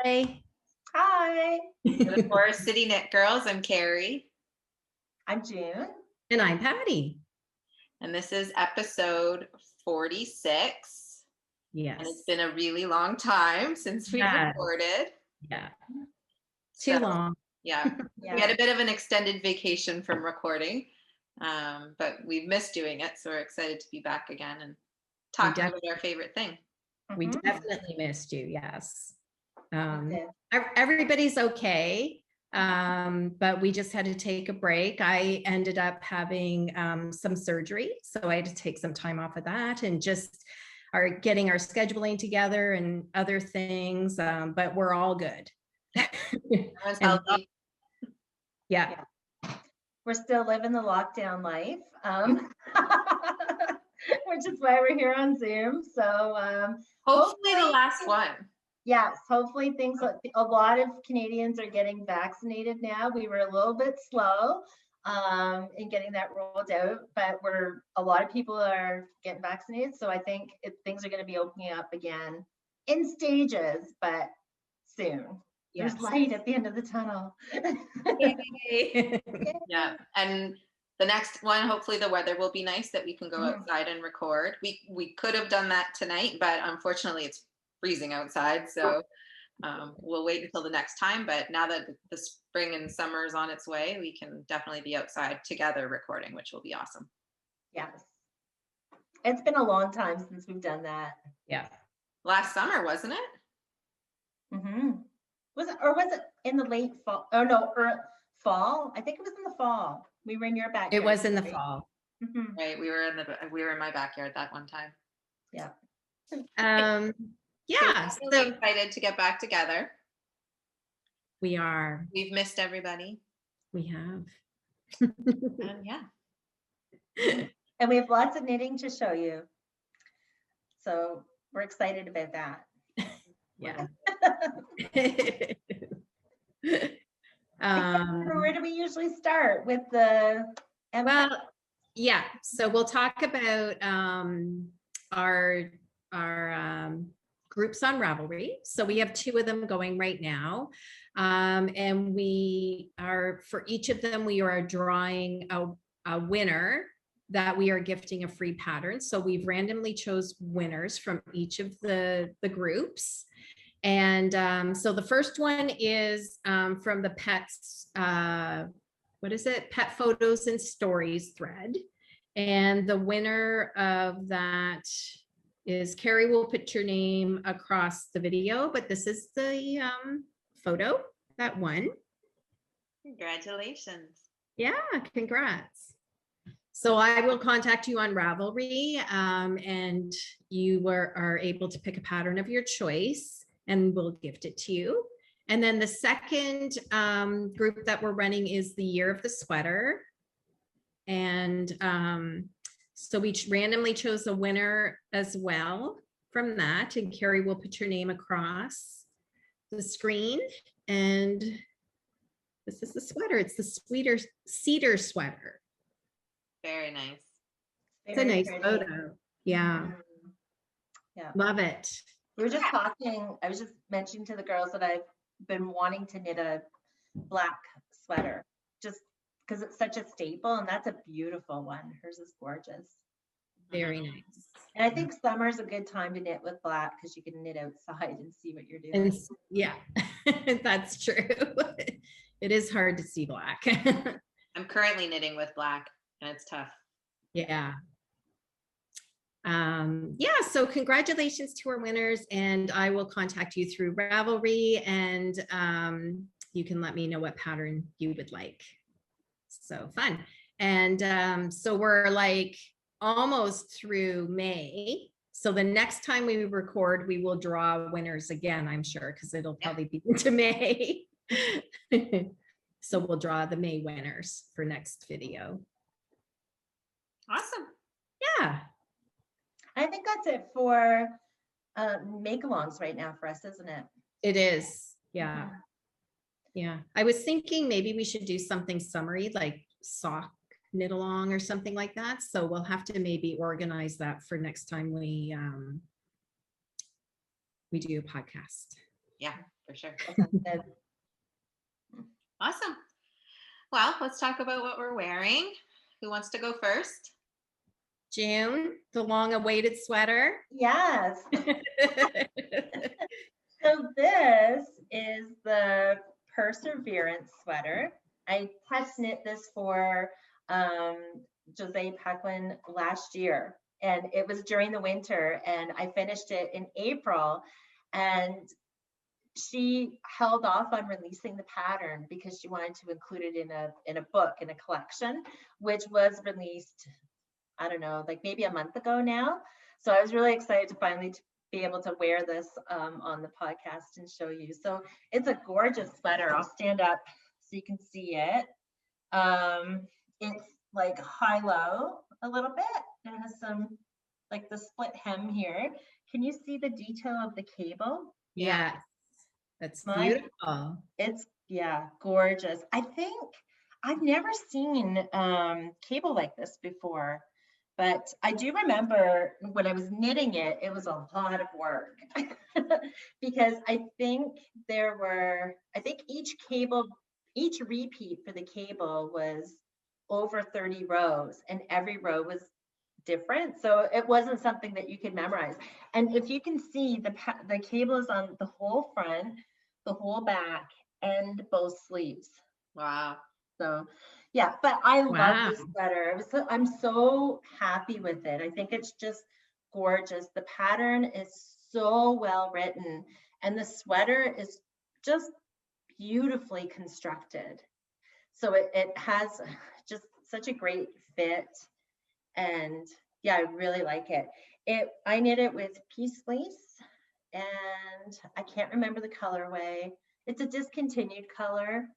Hi. Hi. The Forest City Knit Girls. I'm Carrie. I'm June. And I'm Patty. And this is episode 46. Yes. And it's been a really long time since we've recorded. Yeah. Too long. Yeah. We had a bit of an extended vacation from recording, but we've missed doing it. So we're excited to be back again and talking about our favorite thing. We definitely missed you. Yes. Everybody's okay. But we just had to take a break. I ended up having some surgery, so I had to take some time off of that and just are getting our scheduling together and other things. But we're all good. Everyone's healthy. Yeah. We're still living the lockdown life, which is why we're here on Zoom. So hopefully the last one. Yes, hopefully things, a lot of Canadians are getting vaccinated now. We were a little bit slow in getting that rolled out, but a lot of people are getting vaccinated. So I think things are going to be opening up again in stages, but soon. Yes. There's light at the end of the tunnel. Yeah, and the next one, hopefully the weather will be nice that we can go outside and record. We could have done that tonight, but unfortunately it's freezing outside, so we'll wait until the next time. But now that the spring and summer is on its way, we can definitely be outside together recording, which will be awesome. Yes, it's been a long time since we've done that. Yeah, last summer, wasn't it? Was it in the late fall? Oh no, fall. I think it was in the fall. We were in your backyard. It was in the fall. Right, we were in my backyard that one time. Yeah. Yeah, so really excited to get back together. We are. We've missed everybody. We have. And yeah. And we have lots of knitting to show you. So we're excited about that. Yeah. Where do we usually start with the? Well, yeah. So we'll talk about our groups on Ravelry. So we have 2 of them going right now. And we are, for each of them, we are drawing a winner that we are gifting a free pattern. So we've randomly chose winners from each of the groups. And so the first one is from the pets, what is it? Pet Photos and Stories thread. And the winner of that is Carrie will put your name across the video, but this is the photo that won. Congratulations. Yeah, congrats. So I will contact you on Ravelry and you are able to pick a pattern of your choice and we'll gift it to you. And then the second group that we're running is the Year of the Sweater. And so we randomly chose a winner as well from that, and Carrie will put your name across the screen. And this is the sweater. It's the cedar sweater. Very nice. It's a nice photo. Yeah. Yeah. Love it. We were just talking, I was just mentioning to the girls that I've been wanting to knit a black sweater, just because it's such a staple, and that's a beautiful one. Hers is gorgeous. Very nice. And I think summer is a good time to knit with black because you can knit outside and see what you're doing. And yeah, that's true. It is hard to see black. I'm currently knitting with black and it's tough. Yeah. Yeah, so congratulations to our winners, and I will contact you through Ravelry, and you can let me know what pattern you would like. So fun. And so we're like almost through May. So the next time we record, we will draw winners again, I'm sure, because it'll probably be into May. So we'll draw the May winners for next video. Awesome. Yeah. I think that's it for make-alongs right now for us, isn't it? It is. Yeah. Yeah. I was thinking maybe we should do something summery, like sock knit along or something like that. So we'll have to maybe organize that for next time we do a podcast. Yeah, for for sure. Good. Awesome. Well, let's talk about what we're wearing. Who wants to go first? June, the long-awaited sweater. Yes. So this is the Perseverance sweater. I test knit this for Josée Paquin last year, and it was during the winter, and I finished it in April, and she held off on releasing the pattern because she wanted to include it in a book, in a collection, which was released, I don't know, like maybe a month ago now. So I was really excited to finally be able to wear this on the podcast and show you. So it's a gorgeous sweater. I'll stand up so you can see it. It's like high-low a little bit. It has some, like the split hem here. Can you see the detail of the cable? Yeah, that's beautiful. It's, yeah, gorgeous. I think I've never seen cable like this before. But I do remember when I was knitting it, it was a lot of work because I think each repeat for the cable was over 30 rows, and every row was different. So it wasn't something that you could memorize. And if you can see, the cable is on the whole front, the whole back, and both sleeves. Wow. So yeah, but I love Wow. this sweater. I'm so happy with it. I think it's just gorgeous. The pattern is so well written, and the sweater is just beautifully constructed. So it has just such a great fit, and yeah, I really like it. I knit it with piece fleece, and I can't remember the colorway. It's a discontinued color.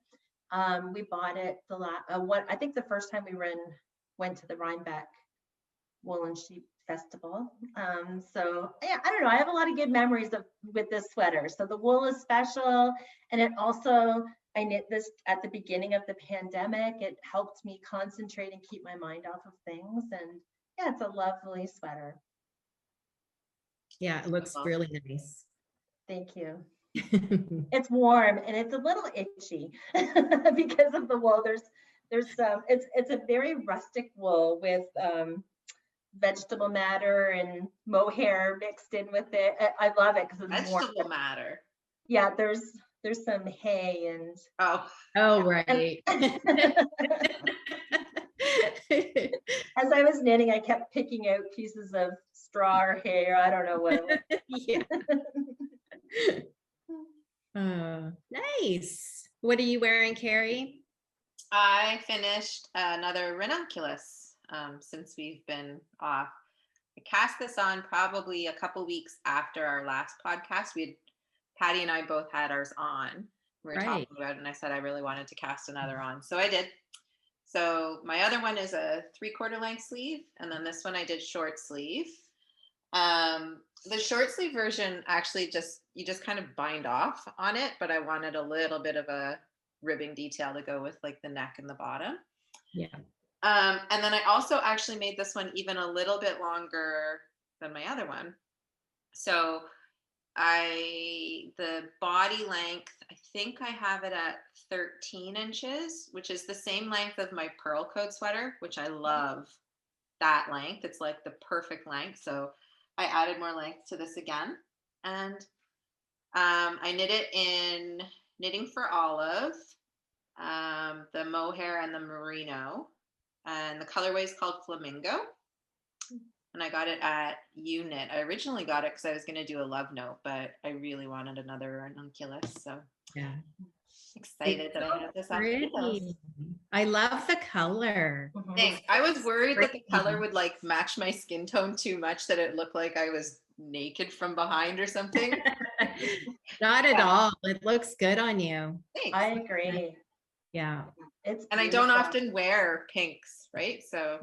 We bought it I think the first time we went to the Rhinebeck Wool and Sheep Festival. So yeah, I don't know. I have a lot of good memories with this sweater. So the wool is special, and I knit this at the beginning of the pandemic. It helped me concentrate and keep my mind off of things. And yeah, it's a lovely sweater. Yeah, it looks really nice. Thank you. It's warm and it's a little itchy because of the wool. It's a very rustic wool with vegetable matter and mohair mixed in with it. I love it because it's warm. Vegetable matter. Yeah, there's some hay and right. As I was knitting, I kept picking out pieces of straw or hay, or I don't know what. Yeah. Nice. What are you wearing, Carrie? I finished another Ranunculus since we've been off. I cast this on probably a couple weeks after our last podcast. Patty and I both had ours on. We were talking about it, and I said I really wanted to cast another on. So I did. So my other one is a 3/4 length sleeve, and then this one I did short sleeve. The short sleeve version actually you just kind of bind off on it, but I wanted a little bit of a ribbing detail to go with like the neck and the bottom. Yeah. And then I also actually made this one even a little bit longer than my other one. So the body length, I think I have it at 13 inches, which is the same length of my pearl coat sweater, which I love that length. It's like the perfect length. So I added more length to this again. And I knit it in Knitting for Olive, the mohair and the merino. And the colorway is called Flamingo. And I got it at Unit. I originally got it because I was going to do a love note, but I really wanted another Ranunculus. So yeah, excited that I have this pretty. I love the color. Thanks. I was worried that the color would like match my skin tone too much, that it looked like I was naked from behind or something. Not at all. It looks good on you. Thanks. I agree. Yeah. It's and I don't often wear pinks, right? So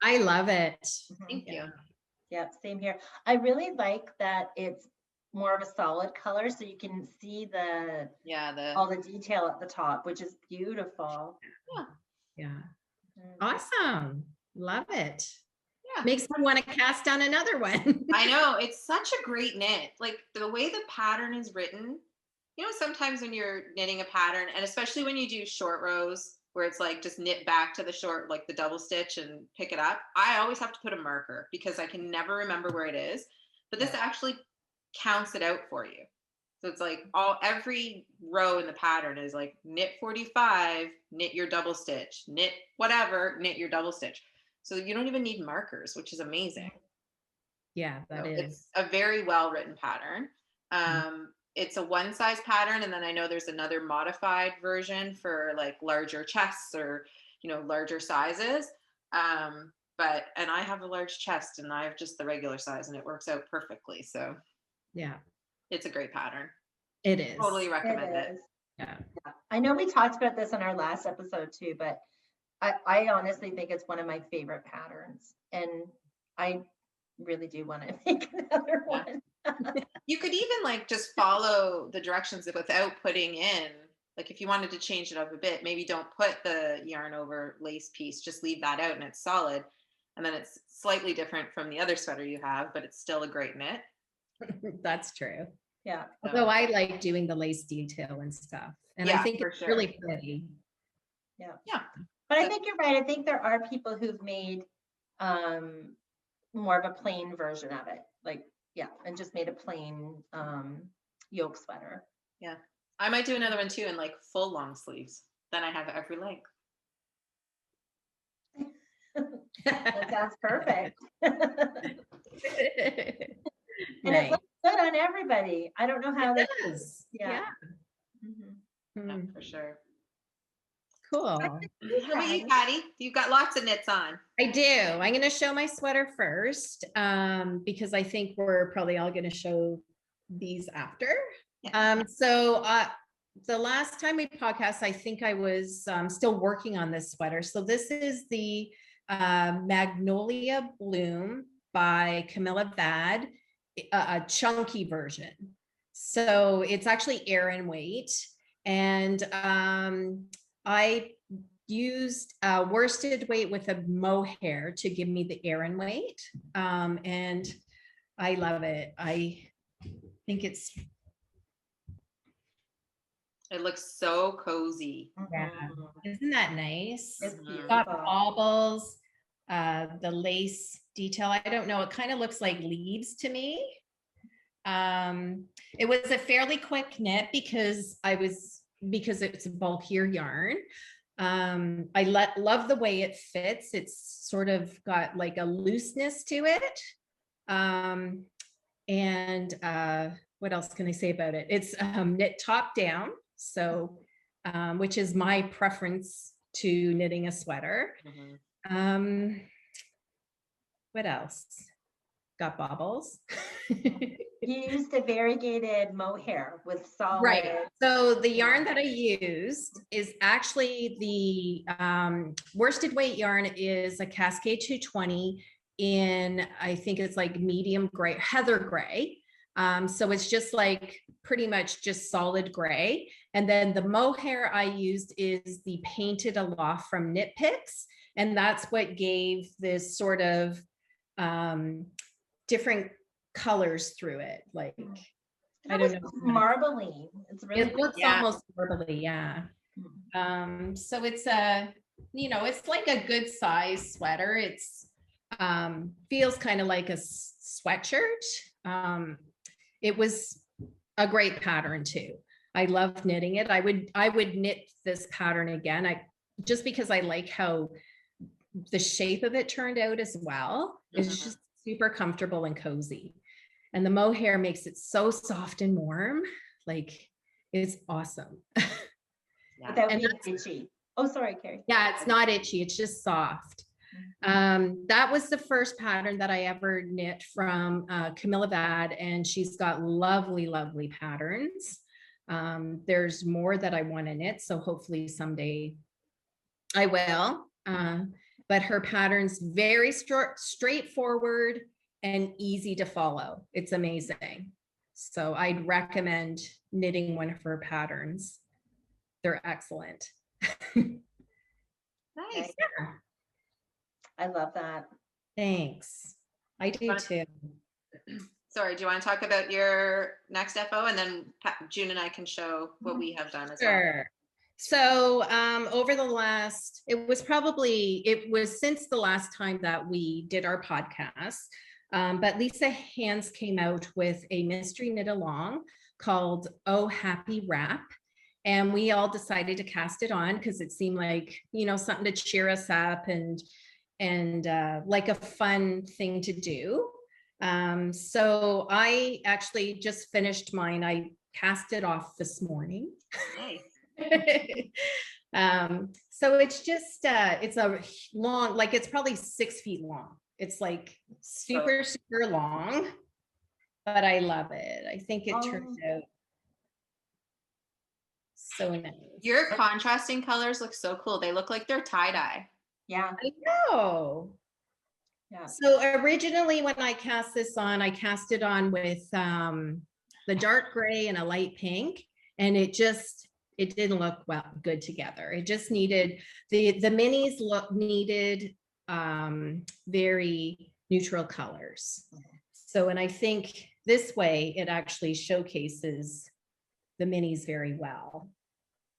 I love it. Thank you. Yeah, same here. I really like that it's more of a solid color, so you can see all the detail at the top, which is beautiful. Yeah. Awesome. Love it. Yeah. Makes me want to cast on another one. I know, it's such a great knit. Like the way the pattern is written, sometimes when you're knitting a pattern, and especially when you do short rows where it's like just knit back to the short, like the double stitch and pick it up, I always have to put a marker because I can never remember where it is. But this actually counts it out for you. So it's like every row in the pattern is like knit 45, knit your double stitch, knit whatever, knit your double stitch. So you don't even need markers, which is amazing. Yeah, that is. It's a very well written pattern. It's a one size pattern, and then I know there's another modified version for like larger chests or larger sizes. And I have a large chest and I have just the regular size and it works out perfectly. So yeah, it's a great pattern. It is. Totally recommend it. Yeah. I know we talked about this on our last episode too, but I honestly think it's one of my favorite patterns, and I really do want to make another one. You could even like just follow the directions without putting in, like if you wanted to change it up a bit, maybe don't put the yarn over lace piece, just leave that out and it's solid. And then it's slightly different from the other sweater you have, but it's still a great knit. That's true. Yeah. Although I like doing the lace detail and stuff. And I think it's really pretty. Yeah. Yeah. But I think you're right. I think there are people who've made more of a plain version of it. Like, and just made a plain yoke sweater. Yeah. I might do another one too in like full long sleeves. Then I have every length. That sounds perfect. And Nice. it looks good on everybody. I don't know how It they does. Yeah. Yeah, for sure. Cool. How about you, Patty? You've got lots of knits on. I do. I'm going to show my sweater first because I think we're probably all going to show these after. Yeah. So the last time we podcast, I think I was still working on this sweater. So this is the Magnolia Bloom by Camilla Vad, a chunky version. So it's actually air weight. And I used worsted weight with a mohair to give me the air weight. And I love it. I think it looks so cozy. Yeah. Isn't that nice? It's beautiful. Got baubles, the lace detail. I don't know. It kind of looks like leaves to me. It was a fairly quick knit because it's a bulkier yarn. I love the way it fits. It's sort of got like a looseness to it. And what else can I say about it? It's knit top down. So, which is my preference to knitting a sweater. What else? Got baubles. You used a variegated mohair with solid. Right. So the yarn that I used is actually the worsted weight yarn is a Cascade 220 in, I think it's like medium gray, heather gray. So it's just like pretty much just solid gray. And then the mohair I used is the Painted Aloft from Knit Picks. And that's what gave this sort of different colors through it. Like, I don't know. Marbly. It's really it looks almost marbly, yeah. So it's it's like a good size sweater. It's feels kind of like a sweatshirt. It was a great pattern too. I love knitting it. I would knit this pattern again. Just because I like how the shape of it turned out as well. It's just super comfortable and cozy. And the mohair makes it so soft and warm. Like, it's awesome. Without being itchy. Oh, sorry, Carrie. Yeah, it's not itchy. It's just soft. That was the first pattern that I ever knit from Camilla Vad, and she's got lovely, lovely patterns. There's more that I want to knit, so hopefully someday I will. But her pattern's very straightforward and easy to follow. It's amazing. So I'd recommend knitting one of her patterns. They're excellent. Nice. Yeah. I love that. Thanks. I do too. Sorry, do you want to talk about your next FO, and then June and I can show what we have done as well. Sure. So over the last, it was since the last time that we did our podcast, but Lisa Hands came out with a mystery knit along called Oh Happy Wrap. And we all decided to cast it on because it seemed like, you know, something to cheer us up and like a fun thing to do. So I actually just finished mine. I cast it off this morning. Nice. So it's just it's a long, like it's probably 6 feet long. It's like super long, but I love it. I think it turns out so nice. Your contrasting colors look so cool. They look like they're tie-dye. Yeah. I know. Yeah. So originally when I cast this on, I cast it on with the dark gray and a light pink, and it didn't look good together. It just needed, the minis needed very neutral colors. So, and I think this way it actually showcases the minis very well.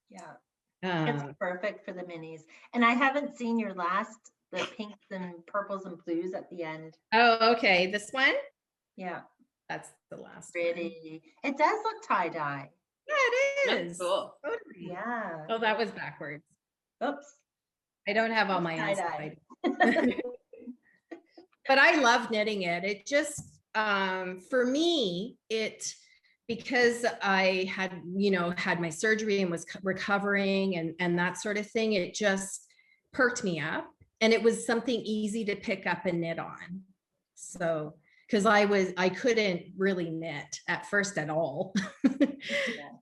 Yeah. It's perfect for the minis. And I haven't seen your the pinks and purples and blues at the end. Oh, okay. This one? Yeah. That's the last Pretty. One. It does look tie-dye. Yeah, it is. That's cool. Totally. Yeah. Oh, that was backwards. Oops. I don't have all my tie-dye. But I love knitting it. It just, for me, because I had, you know, had my surgery and was recovering and that sort of thing, it just perked me up, and it was something easy to pick up and knit on. So, because I couldn't really knit at first at all.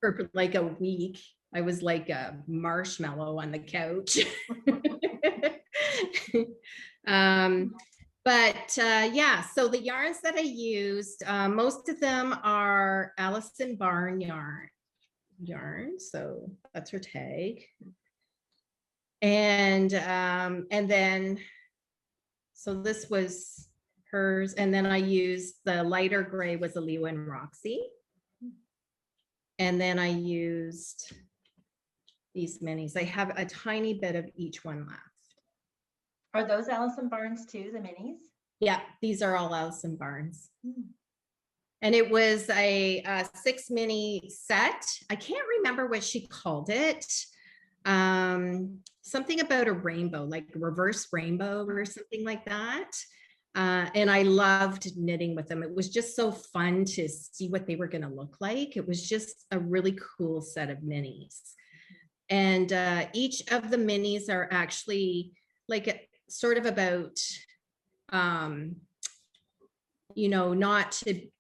For like a week. I was like a marshmallow on the couch. But yeah, so the yarns that I used, most of them are Allison Barn yarn. So that's her tag. And then, so this was hers. And then I used the lighter gray was a Leo and Roxy. And then I used these minis. I have a tiny bit of each one left. Are those Allison Barnes too, the minis? Yeah, these are all Allison Barnes. And it was a 6 mini set. I can't remember what she called it. Something about a rainbow, like a reverse rainbow or something like that. And I loved knitting with them. It was just so fun to see what they were going to look like. It was just a really cool set of minis. And each of the minis are actually like sort of about, you know, not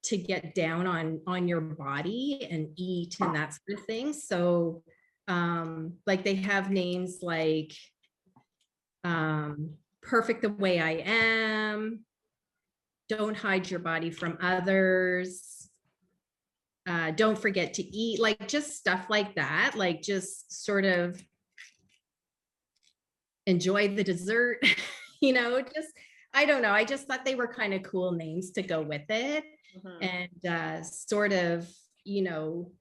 to get down on your body and eat and that sort of thing. So like they have names like Perfect the Way I Am, Don't Hide Your Body from Others, Don't Forget to Eat, like just stuff like that, like just sort of enjoy the dessert, you know, just, I don't know. I just thought they were kind of cool names to go with it. And sort of, you know,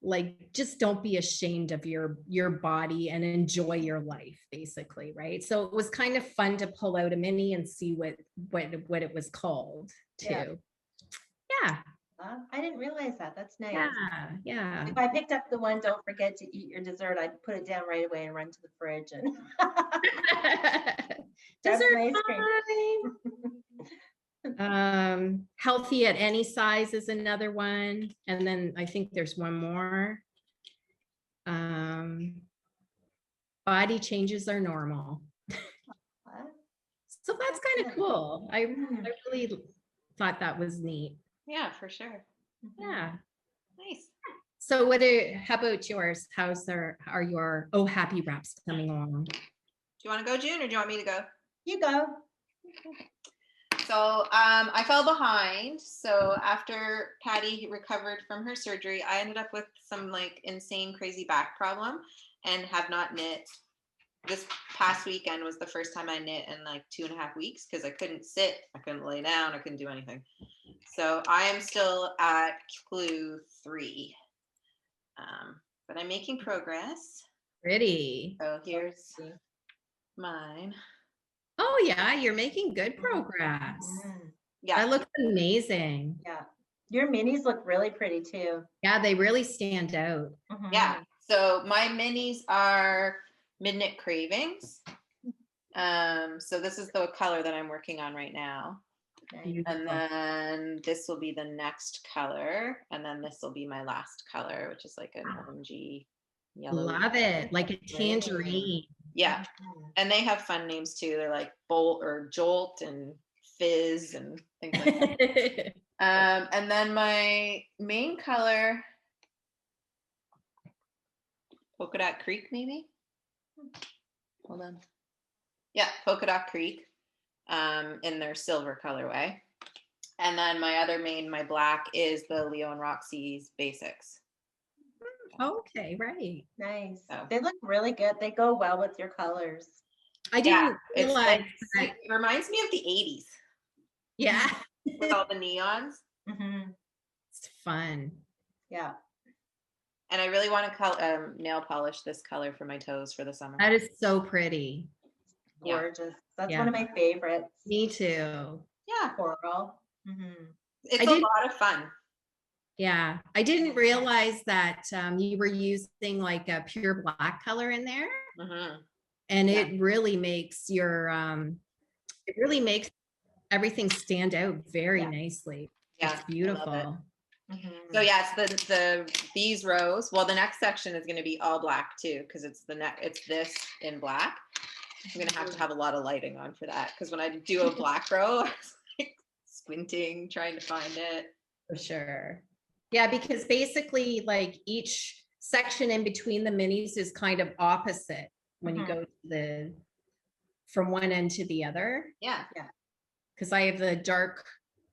like just don't be ashamed of your body and enjoy your life, basically, right? So it was kind of fun to pull out a mini and see what it was called too. Yeah. I didn't realize that. That's nice. Yeah. If I picked up the one, don't forget to eat your dessert, I'd put it down right away and run to the fridge and dessert time. Healthy at Any Size is another one. And then I think there's one more. Body changes are normal. So that's kind of cool. I really thought that was neat. Yeah, for sure. Yeah. Nice. So how about yours? Are your Oh Happy Wraps coming along? Do you want to go, June, or do you want me to go? You go. So I fell behind. So after Patty recovered from her surgery, I ended up with some like insane, crazy back problem and have not knit this past weekend was the first time I knit in like 2.5 weeks because I couldn't sit, I couldn't lay down, I couldn't do anything. So I am still at clue 3, but I'm making progress. Pretty. So here's mine. Oh yeah, you're making good progress. Yeah, That looks amazing. Yeah. Your minis look really pretty too. Yeah, they really stand out. yeah. So my minis are Midnight Cravings. So this is the color that I'm working on right now. And then this will be the next color, and then this will be my last color, which is like an orangey yellow. Love it, like a tangerine. Yeah, and they have fun names too. They're like Bolt or Jolt and Fizz and things like that. And then my main color, Polka Dot Creek, maybe. Hold on. Yeah, Polka Dot Creek, in their silver colorway. And then my other main, my black, is the Leo and Roxy's Basics. Okay, right. Nice. So. They look really good. They go well with your colors. I didn't it's realize like, that. it reminds me of the 80s. Yeah. With all the neons. It's fun. Yeah. And I really want to nail polish this color for my toes for the summer. That is so pretty. Yeah. Gorgeous. That's one of my favorites. Me too. Yeah. Coral. It's a lot of fun. Yeah. I didn't realize that you were using like a pure black color in there. And it really makes your, it really makes everything stand out very nicely. Yeah. It's beautiful. So yeah, it's these rows. Well, the next section is going to be all black too, because it's this in black. I'm going to have a lot of lighting on for that, because when I do a black row, I was like squinting, trying to find it. For sure. Yeah, because basically like each section in between the minis is kind of opposite when you go to from one end to the other. Yeah. Because I have the dark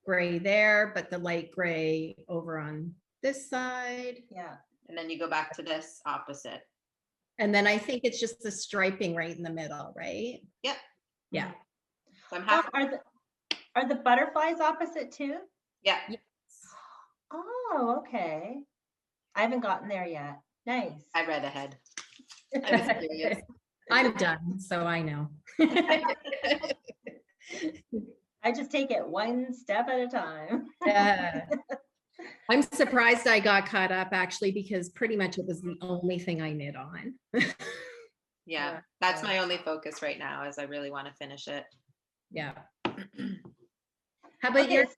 gray there, but the light gray over on this side. Yeah. And then you go back to this opposite. And then I think it's just the striping right in the middle, right? Yep. Yeah. So I'm happy. Are the butterflies opposite too? Yeah. Oh, okay. I haven't gotten there yet. Nice. I read ahead. I was curious. I'm done, so I know. I just take it one step at a time. Yeah. I'm surprised I got caught up actually, because pretty much it was the only thing I knit on. Yeah, that's my only focus right now, is I really want to finish it. Yeah. How about yours?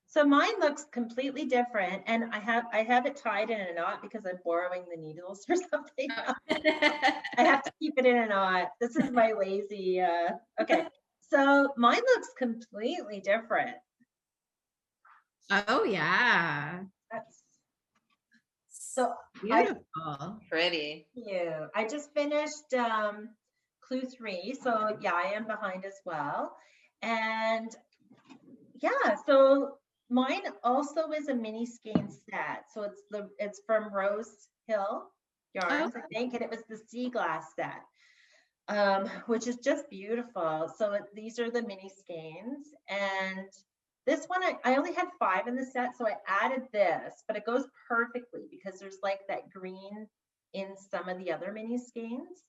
So mine looks completely different, and I have it tied in a knot because I'm borrowing the needles for something else. I have to keep it in a knot. This is my lazy. Okay, so mine looks completely different. Oh yeah. That's so beautiful. Pretty. Yeah, I just finished clue 3, so yeah, I am behind as well, and yeah, so mine also is a mini skein set. So it's from Rose Hill Yarns, I think, and it was the sea glass set, which is just beautiful. So these are the mini skeins, and this one I only had 5 in the set, so I added this, but it goes perfectly because there's like that green in some of the other mini skeins.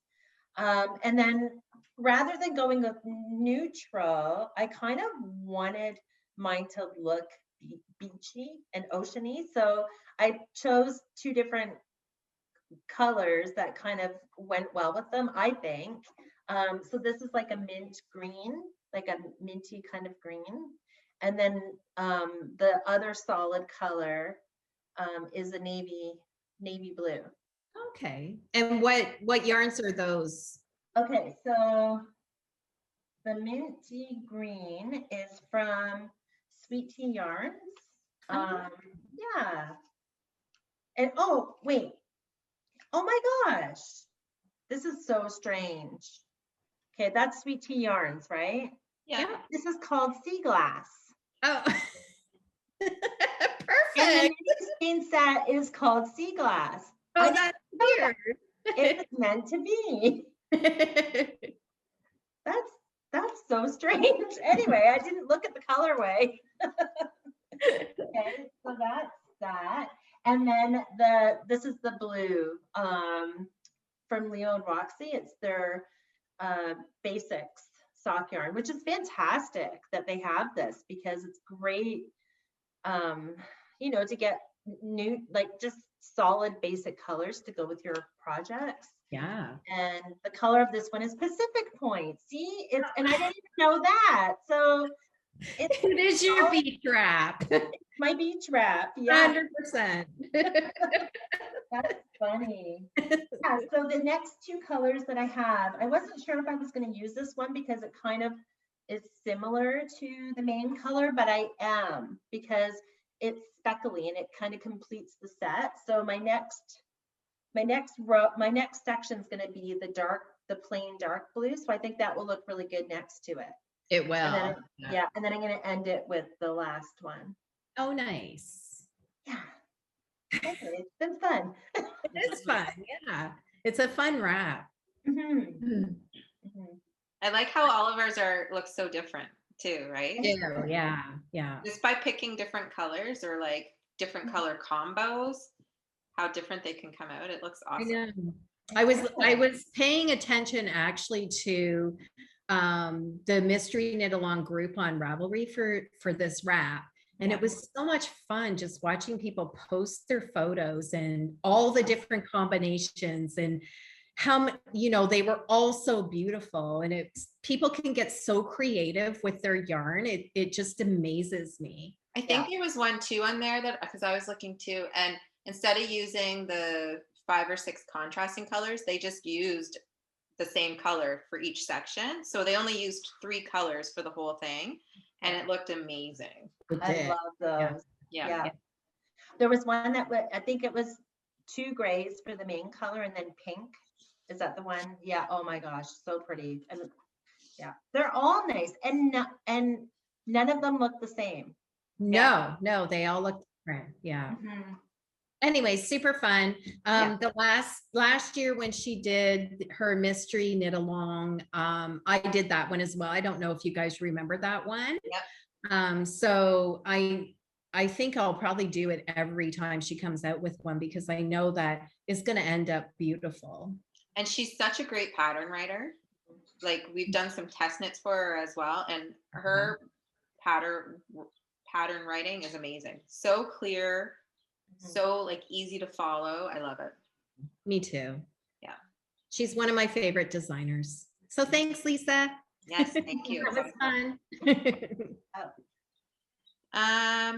And then rather than going with neutral, I kind of wanted mine to look beachy and oceany. So I chose 2 different colors that kind of went well with them, I think. So this is like a mint green, like a minty kind of green. And then the other solid color is a navy blue. Okay. And what yarns are those? Okay, so the minty green is from Sweet Tea Yarns. Yeah. And oh, wait. Oh my gosh. This is so strange. Okay, that's Sweet Tea Yarns, right? Yeah. This is called Sea Glass. Oh. Perfect. And the mini skein set is called Sea Glass. Oh, that's weird. It's meant to be. That's so strange. Anyway, I didn't look at the colorway. Okay, so that's that. And then this is the blue from Leo and Roxy. It's their basics sock yarn, which is fantastic that they have this, because it's great, you know, to get new, like just solid basic colors to go with your projects. Yeah. And the color of this one is Pacific Point. See, it's, and I didn't even know that. So it is your beach wrap. My beach wrap. Yeah. 100%. That's funny. Yeah, so the next two colors that I have, I wasn't sure if I was going to use this one because it kind of is similar to the main color, but I am, because it's speckly and it kind of completes the set. So my next section is going to be the plain dark blue. So I think that will look really good next to it. It will. And then, yeah, and then I'm going to end it with the last one. Oh, nice. Yeah. Okay, it's been fun. It is fun. Yeah. It's a fun wrap. I like how all of ours look so different too, right? Yeah. Just by picking different colors or like different color combos, how different they can come out. It looks awesome. I was paying attention actually to the mystery knit along group on Ravelry for this wrap. And it was so much fun just watching people post their photos and all the different combinations and how, you know, they were all so beautiful. And people can get so creative with their yarn. It just amazes me. I think there was one too on there that, because I was looking too, and instead of using the 5 or 6 contrasting colors, they just used the same color for each section. So they only used 3 colors for the whole thing. And it looked amazing. I love those. Yeah. There was one that I think it was 2 grays for the main color and then pink. Is that the one? Yeah. Oh my gosh, so pretty. And yeah, they're all nice, and none of them look the same. No, they all look different. Yeah. Anyway, super fun. The last year when she did her mystery knit along, I did that one as well. I don't know if you guys remember that one. So I think I'll probably do it every time she comes out with one, because I know that it's going to end up beautiful. And she's such a great pattern writer. Like, we've done some test knits for her as well, and her pattern writing is amazing. So clear. So like easy to follow. I love it. Me too. Yeah. She's one of my favorite designers. So thanks, Lisa. Yes, thank you. That was fun.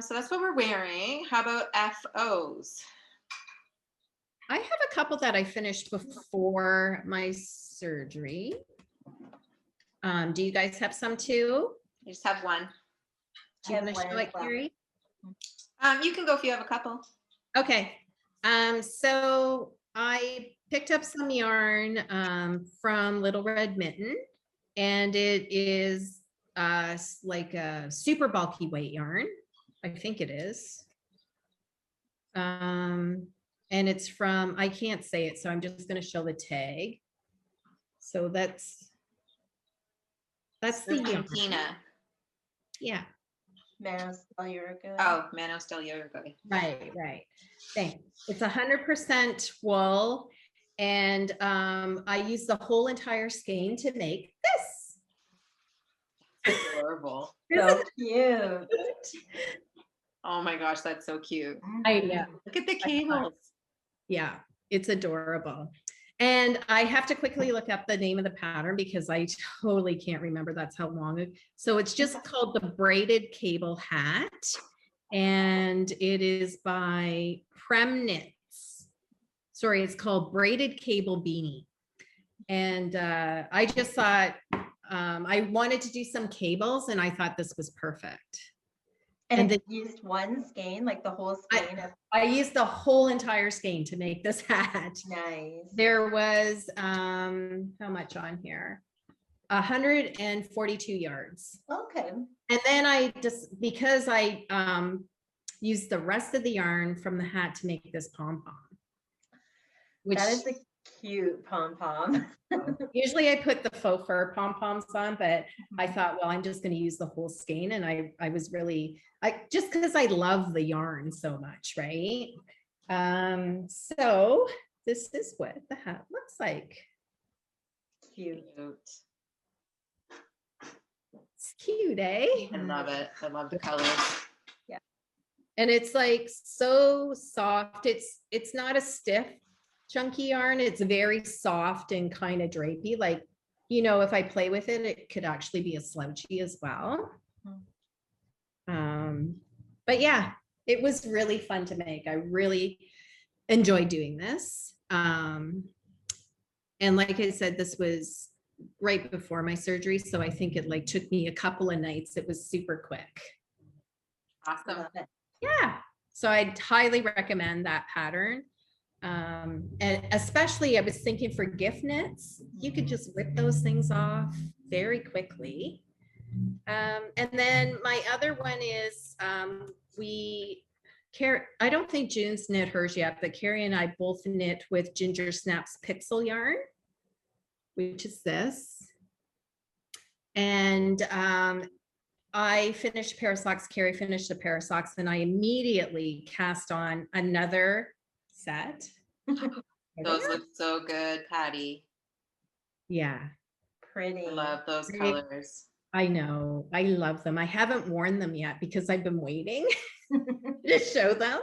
So that's what we're wearing. How about FOs? I have a couple that I finished before my surgery. Do you guys have some too? I just have one. Do you want to show it, Carrie? You can go if you have a couple. Okay, so I picked up some yarn from Little Red Mitten, and it is like a super bulky weight yarn. I think it is. And it's from, I can't say it, so I'm just going to show the tag. So that's the yarn. Yeah. Manos del Uruguay. Oh, Manos del Uruguay. Right. Thanks. It's 100% wool, and I used the whole entire skein to make this. Adorable. So cute. Oh my gosh, that's so cute. I know. Look at the cables. Yeah, it's adorable. And I have to quickly look up the name of the pattern because I totally can't remember. That's how long. So it's just called the Braided Cable Hat. And it is by Prem Knits. Sorry, it's called Braided Cable Beanie. And I just thought I wanted to do some cables, and I thought this was perfect. And it used one skein, like the whole skein? I used the whole entire skein to make this hat. Nice. There was, how much on here? 142 yards. Okay. And then because I used the rest of the yarn from the hat to make this pom-pom. Which that is cute pom-pom. Usually I put the faux fur pom-poms on, but I thought, well, I'm just going to use the whole skein. And I was really, just because I love the yarn so much, right? So this is what the hat looks like. Cute. It's cute, eh? I love it. I love the colors. Yeah. And it's like so soft. It's not a stiff, chunky yarn. It's very soft and kind of drapey. Like, you know, if I play with it, it could actually be a slouchy as well. But yeah, it was really fun to make. I really enjoyed doing this. And like I said, this was right before my surgery. So I think it like took me a couple of nights. It was super quick. Awesome. Yeah. So I'd highly recommend that pattern. And especially I was thinking for gift knits, you could just rip those things off very quickly. And then my other one is I don't think June's knit hers yet, but Carrie and I both knit with Ginger Snaps Pixel yarn, which is this. And I finished a pair of socks, Carrie finished a pair of socks, and I immediately cast on another set. Those look so good, Patty. Yeah. Pretty. I love those colors. I know. I love them. I haven't worn them yet because I've been waiting to show them.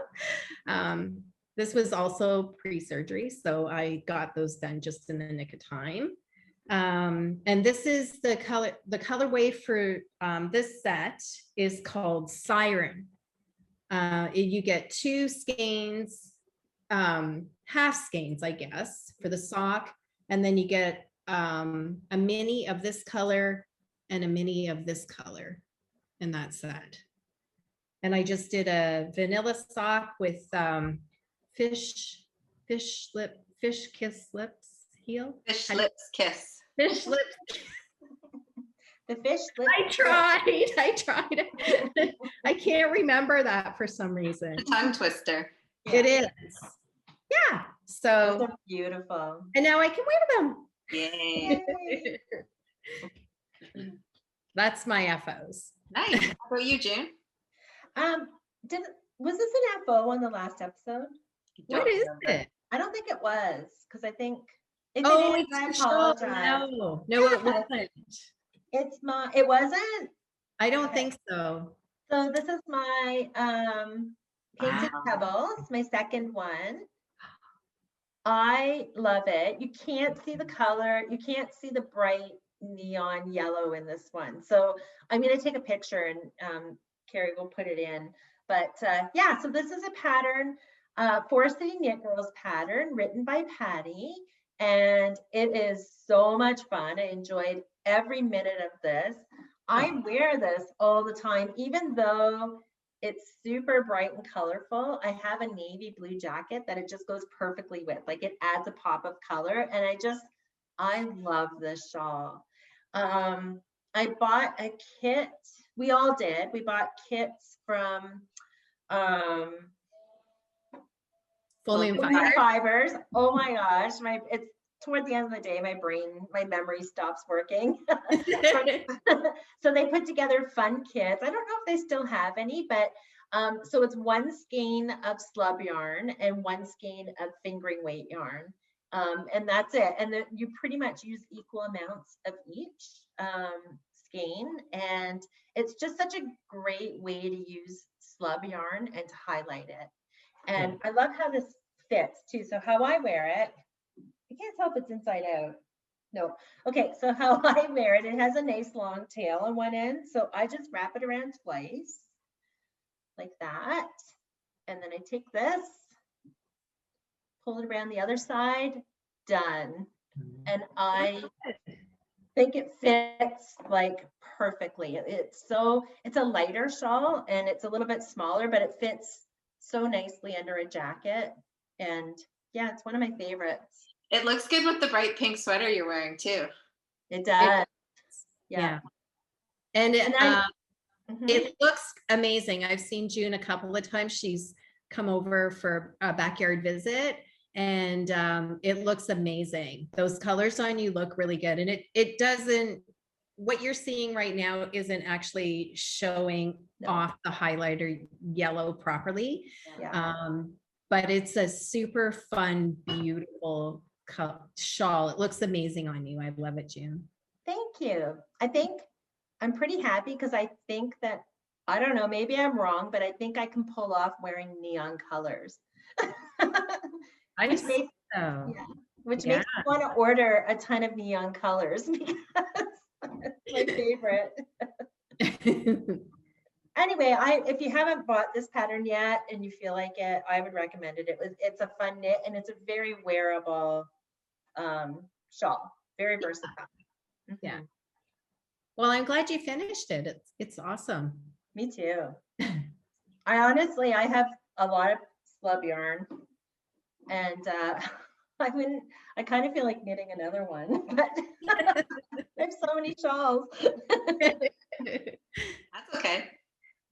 This was also pre-surgery, so I got those done just in the nick of time. And this is the colorway for this set is called Siren. You get 2 skeins, half skeins, I guess, for the sock. And then you get a mini of this color and a mini of this color in that set. And I just did a vanilla sock with fish kiss lips heel. Fish lips kiss. Fish lips. The fish lips. I tried. I can't remember that for some reason. A tongue twister. It is. Yeah. So Those are beautiful. and now I can wear them. Yay. That's my FOs. Nice. How about you, June? Was this an FO on the last episode? What is it? I don't think it was, because I think if Oh, it is, it's I the shawl. apologize. No, it wasn't. It wasn't. I don't think so. So this is my painted Wow. Pebbles, my second one. I love it. You can't see the color. You can't see the bright neon yellow in this one. So I'm going to take a picture and Carrie will put it in. But yeah, so this is a pattern, Forest City Knit Girls pattern written by Patty. And it is so much fun. I enjoyed every minute of this. I wear this all the time, even though it's super bright and colorful. I have a navy blue jacket that it just goes perfectly with. Like it adds a pop of color. And I love this shawl. I bought a kit. We all did. We bought kits from Full Moon Full Moon Fibers. Fibers. Oh my gosh, it's toward the end of the day, my memory stops working. So they put together fun kits. I don't know if they still have any, but so it's 1 skein of slub yarn and 1 skein of fingering weight yarn. And that's it. And then you pretty much use equal amounts of each skein. And it's just such a great way to use slub yarn and to highlight it. And I love how this fits too. So how I wear it, I can't tell if it's inside out. No. Okay, so how I wear it, it has a nice long tail on one end. So I just wrap it around twice like that. And then I take this, pull it around the other side, done. And I think it fits like perfectly. It's a lighter shawl and it's a little bit smaller, but it fits so nicely under a jacket. And yeah, it's one of my favorites. It looks good with the bright pink sweater you're wearing too. It does. Yeah. And Mhm. it looks amazing. I've seen June a couple of times. She's come over for a backyard visit and it looks amazing. Those colors on you look really good, and it doesn't, what you're seeing right now isn't actually showing off the highlighter yellow properly. But it's a super fun, beautiful shawl. It looks amazing on you. I love it, June. Thank you. I think I'm pretty happy because I think that, I don't know, maybe I'm wrong, but I think I can pull off wearing neon colors. Which makes me want to order a ton of neon colors because it's my favorite. Anyway, if you haven't bought this pattern yet and you feel like it, I would recommend it. It's a fun knit and it's a very wearable shawl, very versatile. Yeah. Well, I'm glad you finished it. It's awesome. Me too. I have a lot of slub yarn, and I kind of feel like knitting another one, but there's so many shawls. That's okay.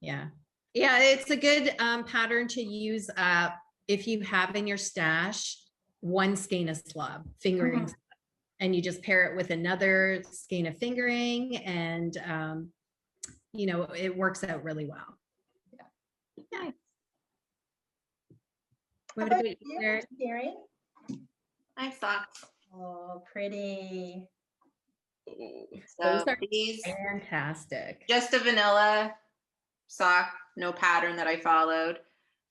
Yeah. Yeah, it's a good pattern to use if you have in your stash one skein of slub, fingering slub, and you just pair it with another skein of fingering, and you know, it works out really well. Yeah. What about you, Gary? Nice socks. Oh, pretty. So those are these, fantastic. just a vanilla sock, no pattern that I followed.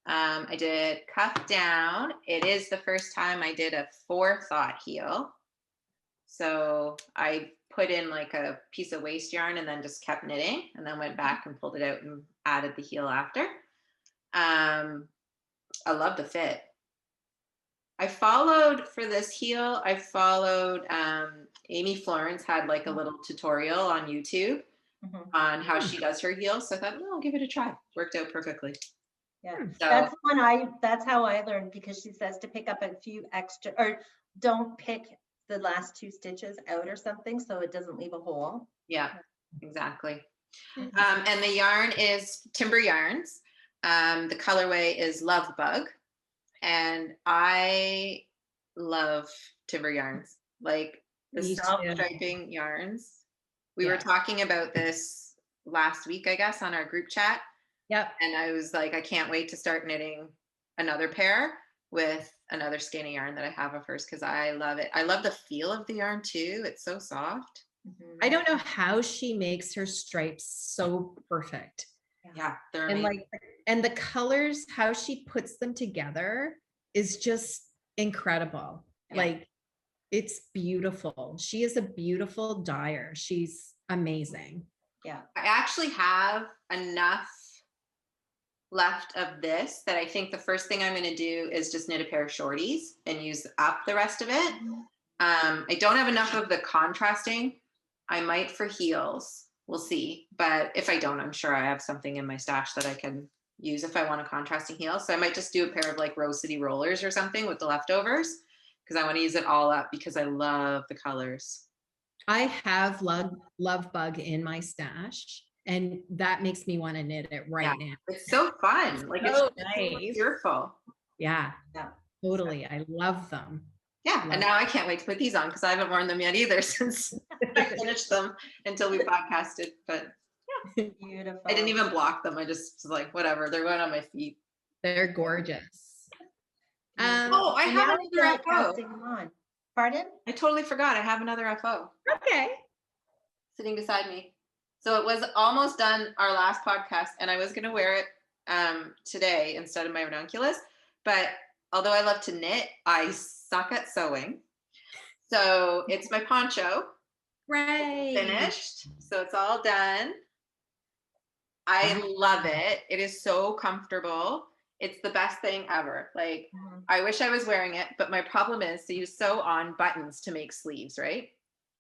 I did cuff down. It is the first time I did a forethought heel. So I put in like a piece of waste yarn and then just kept knitting, and then went back and pulled it out and added the heel after. I love the fit. I followed for this heel, I followed Amy Florence had like a little tutorial on YouTube on how she does her heel. So I thought, well, I'll give it a try. Worked out perfectly. Yeah, so, that's how I learned, because she says to pick up a few extra, or don't pick the last 2 stitches out or something, so it doesn't leave a hole. Yeah, exactly. And the yarn is Timber Yarns. The colorway is Love Bug. And I love Timber Yarns, like the self-striping yarns. We were talking about this last week, I guess, on our group chat. Yep. And I was like, I can't wait to start knitting another pair with another skein of yarn that I have of hers, because I love it. I love the feel of the yarn too. It's so soft. I don't know how she makes her stripes so perfect. Yeah, they're and amazing. And the colors, how she puts them together is just incredible. Yeah. Like, it's beautiful. She is a beautiful dyer. She's amazing. Yeah. I actually have enough left of this that I think the first thing I'm going to do is just knit a pair of shorties and use up the rest of it. I don't have enough of the contrasting. I might for heels. We'll see. But if I don't, I'm sure I have something in my stash that I can use if I want a contrasting heel. So I might just do a pair of like Rose City rollers or something with the leftovers, because I want to use it all up because I love the colors. I have Love Bug in my stash, and that makes me want to knit it now. It's so fun. Like, so it's nice. Beautiful. Yeah, totally. I love them. Yeah, and now I can't wait to put these on because I haven't worn them yet either since I finished them until we podcasted. But yeah, beautiful. I didn't even block them. I just was like, whatever, they're going on my feet. They're gorgeous. I have another FO. Pardon? I totally forgot. I have another FO. Okay. Sitting beside me. So it was almost done our last podcast, and I was going to wear it today instead of my ranunculus. But although I love to knit, I suck at sewing. So it's my poncho. Right. Finished. So it's all done. I love it. It is so comfortable. It's the best thing ever. Like, I wish I was wearing it, but my problem is, so you sew on buttons to make sleeves, right?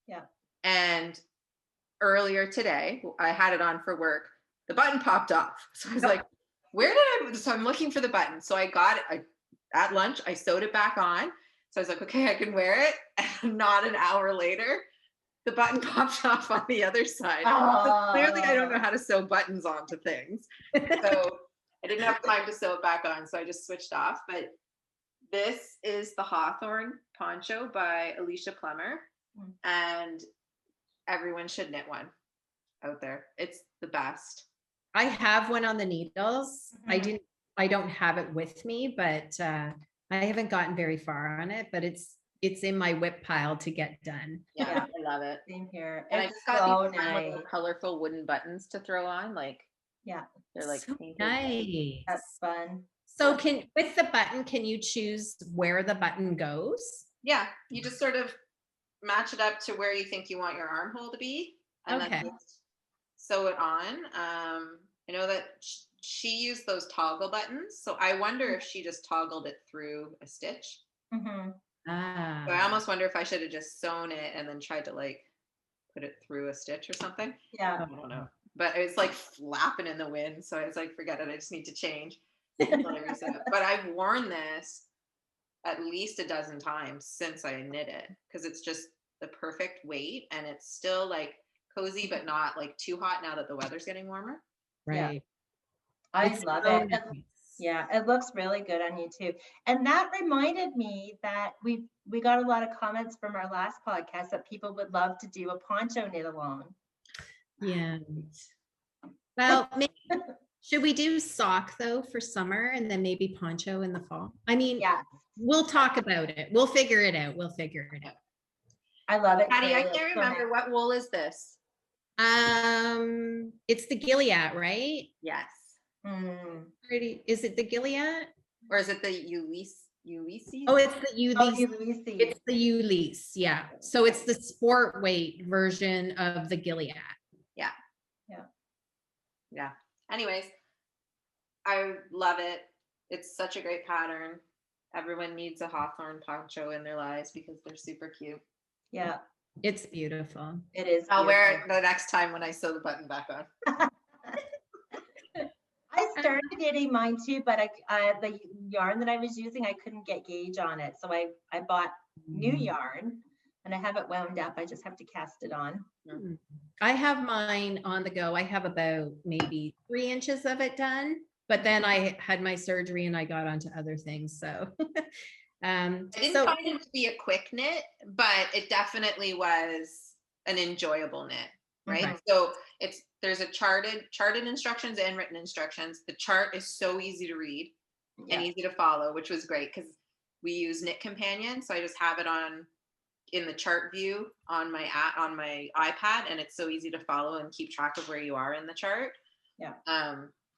Yeah. And earlier today, I had it on for work. The button popped off. So I was like, where did so I'm looking for the button. So I got it at lunch. I sewed it back on. So I was like, okay, I can wear it. And not an hour later, the button popped off on the other side. So clearly, I don't know how to sew buttons onto things. So I didn't have time to sew it back on. So I just switched off. But This is the Hawthorne poncho by Alicia Plummer, and everyone should knit one out there. It's the best. I have one on the needles. I don't have it with me, but I haven't gotten very far on it, but it's in my whip pile to get done. Yeah, I love it. Same here. And I It's just got so these fun little nice. colorful wooden buttons to throw on. Like, Yeah, they're like So painted. nice. that's fun. So with the button, can you choose where the button goes? Yeah, you just sort of match it up to where you think you want your armhole to be, and Okay. then just sew it on. I know that she used those toggle buttons, so I wonder if she just toggled it through a stitch. Mm-hmm. So I almost wonder if I should have just sewn it and then tried to like put it through a stitch or something. Yeah. I don't know, but it was like flapping in the wind, so I was like, forget it, I just need to change. But I've worn this at least a dozen times since I knit it, because it's just the perfect weight, and it's still like cozy but not like too hot now that the weather's getting warmer. Right. I It's love so it. nice. Yeah, it looks really good on you too. And that reminded me that we got a lot of comments from our last podcast that people would love to do a poncho knit along. Yeah. Well, maybe, should we do sock though for summer and then maybe poncho in the fall? I mean, Yeah, we'll talk about it. We'll figure it out. I love it. Patty, I too. can't It's so remember nice. what wool is this. It's the Gilead, right? Yes. Mm. Is it the Gilead? Or is it the Ulysses? Oh, it's the Oh, Ulysses. Ulysses. It's the Ulysses, yeah. So it's the sport weight version of the Gilead. Yeah. Yeah. Yeah. Anyways, I love it. It's such a great pattern. Everyone needs a Hawthorne poncho in their lives because they're super cute. Yeah, It's beautiful. it is. I'll wear it beautiful. the next time when I sew the button back on. I started knitting mine too, but the yarn that I was using, I couldn't get gauge on it. So I bought new yarn and I have it wound up. I just have to cast it on. I have mine on the go. I have about maybe 3 inches of it done, but then I had my surgery and I got onto other things. So, I didn't find it to be a quick knit, but it definitely was an enjoyable knit, right? Mhm. So there's a charted instructions and written instructions. The chart is so easy to read and easy to follow, which was great because we use Knit Companion. So I just have it on in the chart view on my iPad, and it's so easy to follow and keep track of where you are in the chart. Yeah.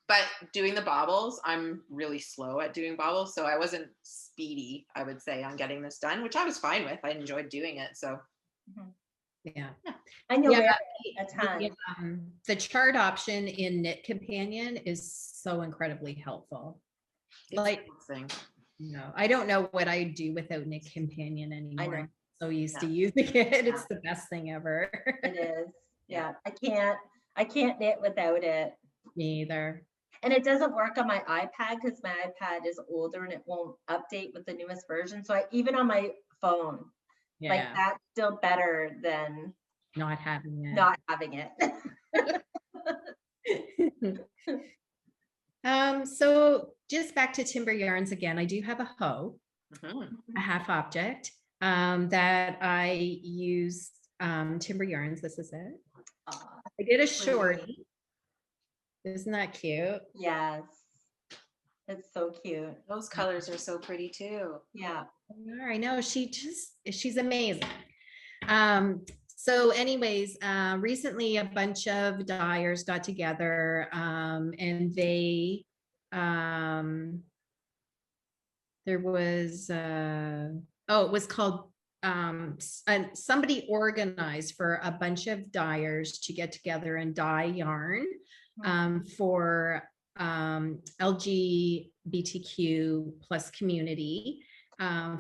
But doing the bobbles, I'm really slow at doing bobbles, so I wasn't speedy, I would say, on getting this done, which I was fine with. I enjoyed doing it. So Yeah. And you'll Yeah, wear it a ton. the chart option in Knit Companion is so incredibly helpful. it's Like, a thing. I don't know what I do without Knit Companion anymore. know. I'm so used to Yeah. using it. It's the best thing ever. It is. Yeah, I can't knit without it. Me either. And it doesn't work on my iPad because my iPad is older and it won't update with the newest version. So even on my phone, like Yeah, that's still better than not having it. not having it. So just back to timber yarns again, I do have a hoe, Mhm. a half object, that I use, timber yarns. This is it. Aw, I did a shorty. Isn't that cute? yes. It's so cute. Those colors are so pretty too. Yeah. I know she's amazing. So anyways, recently a bunch of dyers got together, and they, there was, it was called, and somebody organized for a bunch of dyers to get together and dye yarn, for, LGBTQ plus community,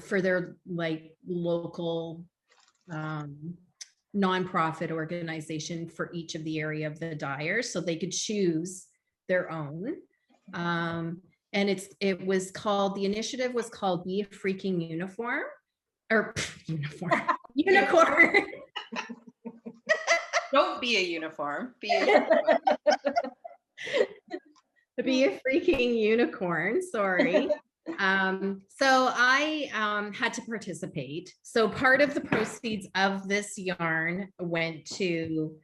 for their like local, nonprofit organization for each of the area of the dyers, so they could choose their own. And the initiative was called Be a Freaking Uniform, or uniform, unicorn. Don't be a uniform. Be a unicorn. Be a freaking unicorn, sorry. So I had to participate. So part of the proceeds of this yarn went to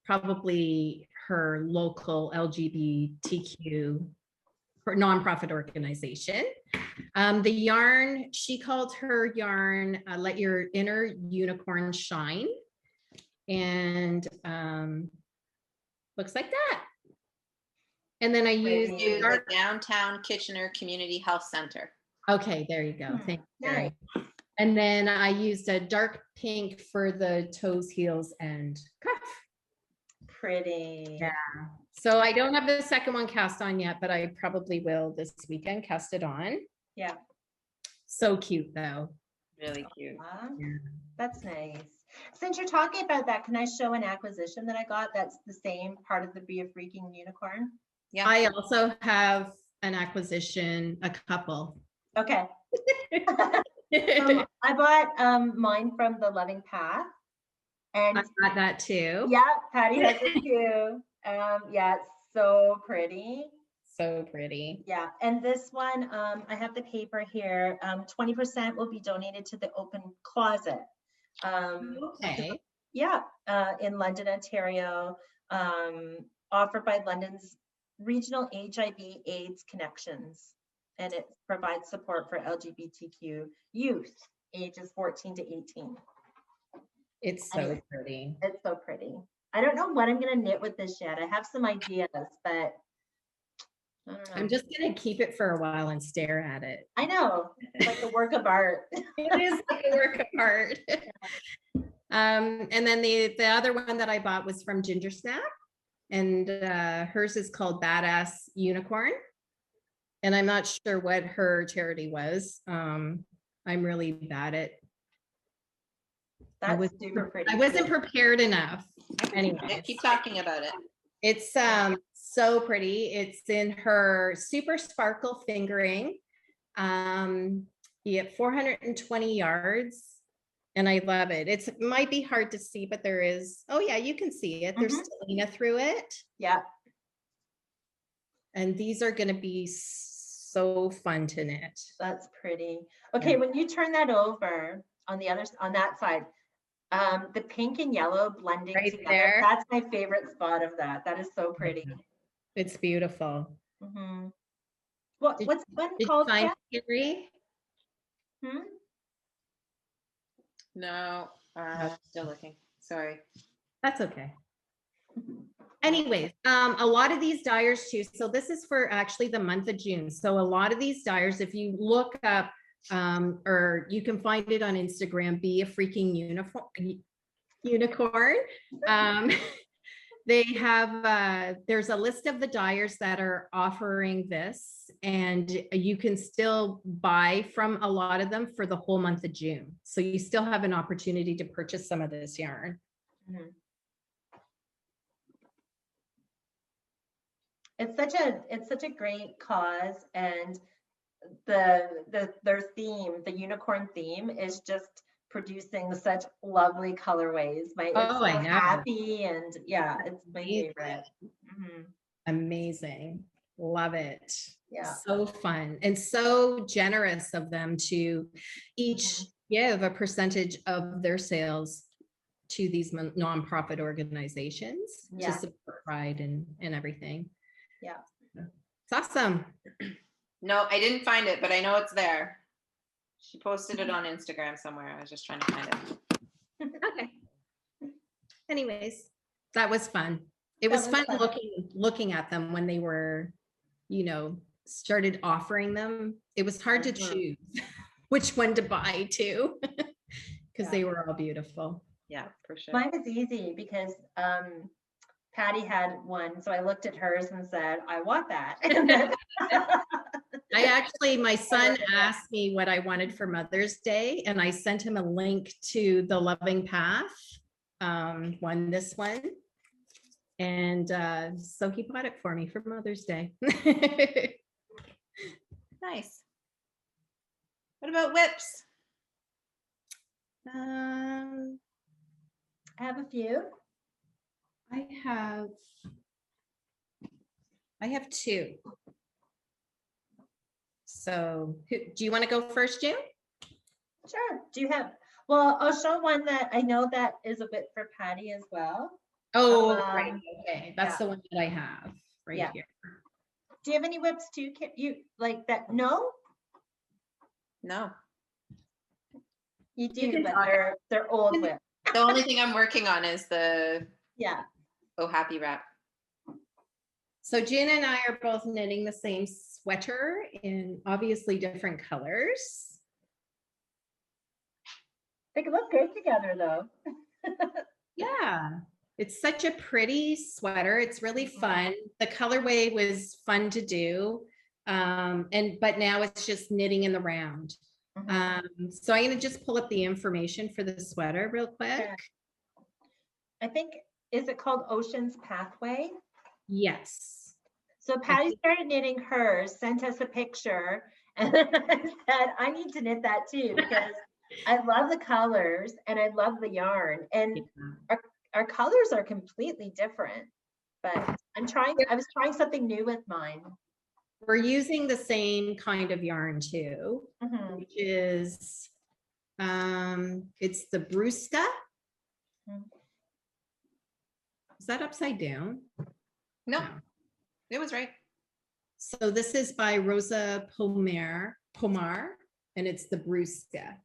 probably her local LGBTQ nonprofit organization. The yarn, she called her yarn, Let Your Inner Unicorn Shine. And looks like that. And then I used the Downtown Kitchener Community Health Center. Okay, there you go. Thank you. Nice. And then I used a dark pink for the toes, heels, and cuff. Pretty. Yeah. So I don't have the second one cast on yet, but I probably will this weekend cast it on. Yeah. So cute though. Really cute. Yeah. That's nice. Since you're talking about that, can I show an acquisition that I got that's the same part of the Be a Freaking Unicorn? Yeah. I also have an acquisition, a couple. Okay. I bought mine from the Loving Path. And I got that too. yeah, Patty has it too. Yeah, it's so pretty. So pretty. Yeah, and this one, I have the paper here. 20% will be donated to the Open Closet. Okay. Yeah, in London, Ontario, offered by London's Regional HIV/AIDS Connections, and it provides support for LGBTQ youth ages 14 to 18. It's so pretty. It's so pretty. I don't know what I'm gonna knit with this yet. I have some ideas, but I don't know. I'm just gonna keep it for a while and stare at it. I know, it's like a work of art. It is like a work of art. And then the other one that I bought was from Ginger Snap, and hers is called Badass Unicorn. And I'm not sure what her charity was. I'm really bad at. That's super pretty. I wasn't prepared enough. Anyway, Keep talking about it. it's so pretty. It's in her super sparkle fingering. You get 420 yards. And I love it. It might be hard to see, but there is, oh yeah, you can see it. There's stellina through it. Yeah. And these are gonna be so fun to knit. That's pretty. Okay, when you turn that over on the other, on that side, the pink and yellow blending Right together, there. that's my favorite spot of that. That is so pretty. It's beautiful. What's one called? Did you find Henry? No, still looking. Sorry. That's okay. Anyways, a lot of these dyers too. So this is for actually the month of June. So a lot of these dyers, if you look up, or you can find it on Instagram, Be a Freaking Unicorn. They have, there's a list of the dyers that are offering this, and you can still buy from a lot of them for the whole month of June. So you still have an opportunity to purchase some of this yarn. It's such a great cause, and their theme, the unicorn theme, is just producing such lovely colorways. It's so I know. happy, and yeah, it's my favorite. Amazing. Love it. Yeah. So fun and so generous of them to each give a percentage of their sales to these nonprofit organizations to support Pride and everything. Yeah. It's awesome. No, I didn't find it, but I know it's there. She posted it on Instagram somewhere. I was just trying to find it. Okay. Anyways, that was fun. It was fun looking at them when they were, started offering them. It was hard to choose which one to buy too, because they were all beautiful. Yeah, for sure. Mine was easy because Patty had one, so I looked at hers and said, I want that. My son asked me what I wanted for Mother's Day, and I sent him a link to the Loving Path this one. And so he bought it for me for Mother's Day. Nice. What about whips? I have a few. I have two. So do you want to go first, June? Sure. Do you have, well, I'll show one that I know that is a bit for Patty as well. Oh, right. Okay. That's yeah. the one that I have right Yeah. here. Do you have any whips too? You like that? No? No. You You do, can but talk. they're old whips. The only thing I'm working on is the Yeah. Oh Happy wrap. So June and I are both knitting the same sweater in obviously different colors. They could look good together though. Yeah, it's such a pretty sweater. It's really fun. The colorway was fun to do. But now it's just knitting in the round. So I'm going to just pull up the information for the sweater real quick. Yeah. I think, is it called Ocean's Pathway? Yes. So Patty started knitting hers, sent us a picture, and I said, I need to knit that too, because I love the colors and I love the yarn. And our colors are completely different, but I was trying something new with mine. We're using the same kind of yarn too, which is, it's the Brusca. Is that upside down? No, it was right. So this is by Rosa Pomar, and it's the Brusca.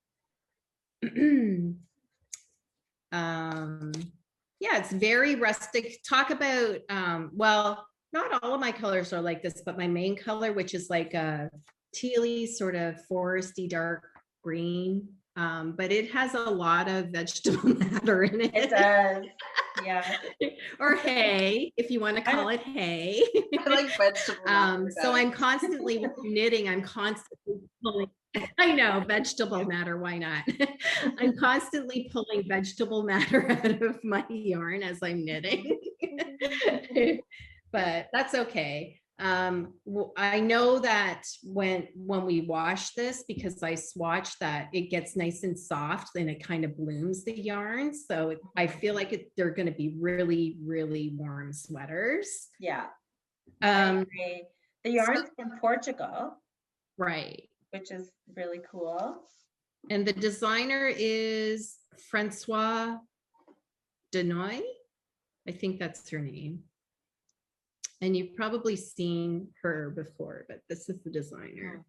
Yeah, it's very rustic. Talk about, well, not all of my colors are like this, but my main color, which is like a tealy sort of foresty dark green, but it has a lot of vegetable matter in it. It does. Yeah. Or hay, if you want to call it hay. I like vegetable matter. So I'm constantly with knitting, I'm constantly pulling, I know, vegetable matter, why not? I'm constantly pulling vegetable matter out of my yarn as I'm knitting. But that's okay. I know that when we wash this, because I swatch that, it gets nice and soft and it kind of blooms the yarn. So I feel like they're going to be really, really warm sweaters. Yeah. I agree. The yarn's from Portugal. Right. Which is really cool. And the designer is Francoise Danoy. I think that's her name. And you've probably seen her before, but this is the designer.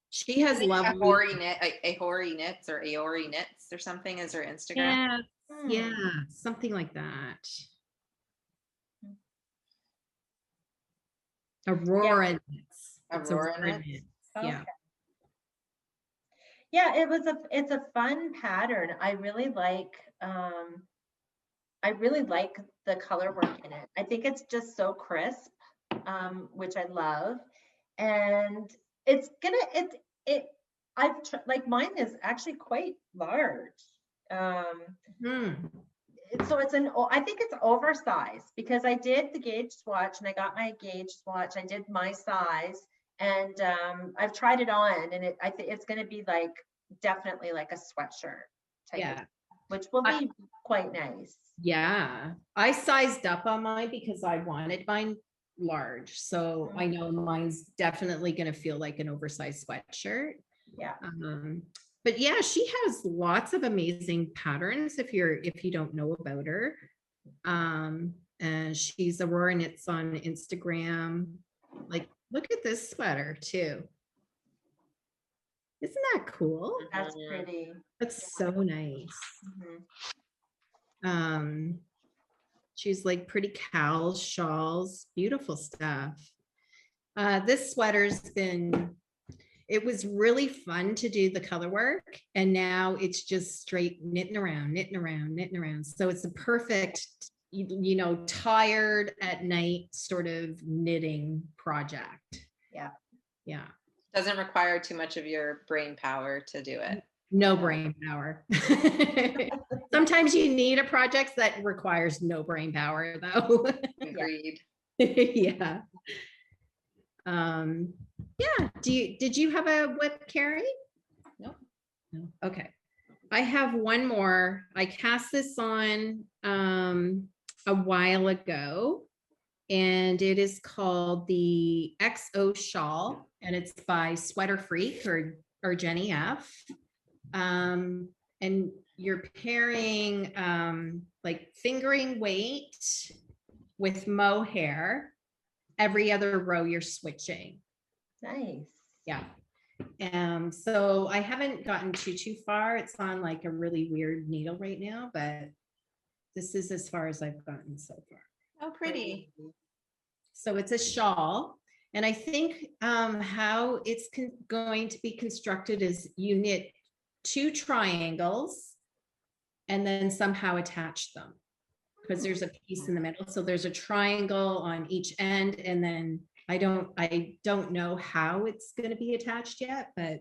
She has lovely Ahori knits or Aori knits or something as her Instagram. Yeah, something like that. Aurora knits. Aurora knits. Okay. Yeah. Yeah, it's a fun pattern. I really like the color work in it. I think it's just so crisp, which I love. And it's gonna, like mine is actually quite large. So I think it's oversized because I did the gauge swatch and I got my gauge swatch. I did my size and I've tried it on and I think it's going to be like definitely like a sweatshirt type, which will be quite nice. Yeah, I sized up on mine because I wanted mine large. So I know mine's definitely going to feel like an oversized sweatshirt. Yeah. But yeah, she has lots of amazing patterns if you don't know about her. And she's Aurora Knits on Instagram. Like, look at this sweater too. Isn't that cool? That's pretty. That's so nice. She's like pretty cowls, shawls, beautiful stuff. This sweater's it was really fun to do the color work, and now it's just straight knitting around. So it's a perfect, tired at night sort of knitting project. Yeah. Doesn't require too much of your brain power to do it. No brain power. Sometimes you need a project that requires no brain power, though. Agreed. Yeah. Yeah. Did you have a whip, Carrie? No. Okay. I have one more. I cast this on a while ago. and it is called the XO Shawl, and it's by SweaterFreak or Jenny F. And you're pairing like fingering weight with mohair. Every other row you're switching. Nice. Yeah. So I haven't gotten too far. It's on like a really weird needle right now, but this is as far as I've gotten so far. Oh, pretty. So it's a shawl. And I think how it's going to be constructed is you knit 2 triangles and then somehow attach them, because there's a piece in the middle. So there's a triangle on each end, and then I don't know how it's going to be attached yet, but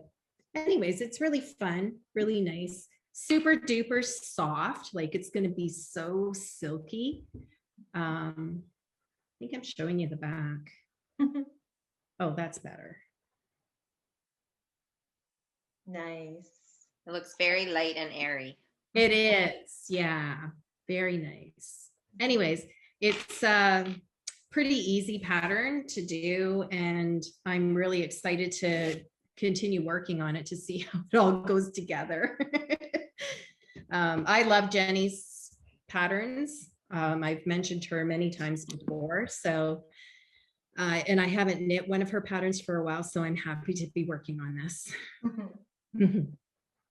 anyways, it's really fun, really nice, super duper soft. Like it's going to be so silky. I think I'm showing you the back. Oh, that's better. Nice. It looks very light and airy. It is, yeah, very nice. Anyways, it's a pretty easy pattern to do, and I'm really excited to continue working on it to see how it all goes together. I love Jenny's patterns. I've mentioned her many times before, so and I haven't knit one of her patterns for a while, so I'm happy to be working on this.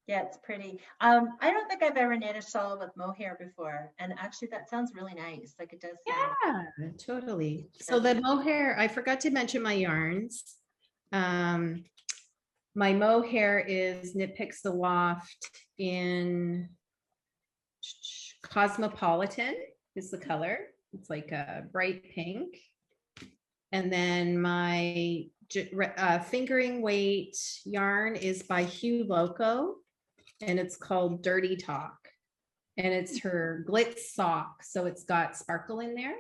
Yeah, it's pretty. I don't think I've ever knit a shawl with mohair before, and actually that sounds really nice. Like it does sound. Yeah, totally. So the mohair, I forgot to mention my yarns. My mohair is Knit Picks the Waft in Cosmopolitan is the color. It's like a bright pink. And then my fingering weight yarn is by Hugh Loco, and it's called Dirty Talk. And it's her glitz sock, so it's got sparkle in there.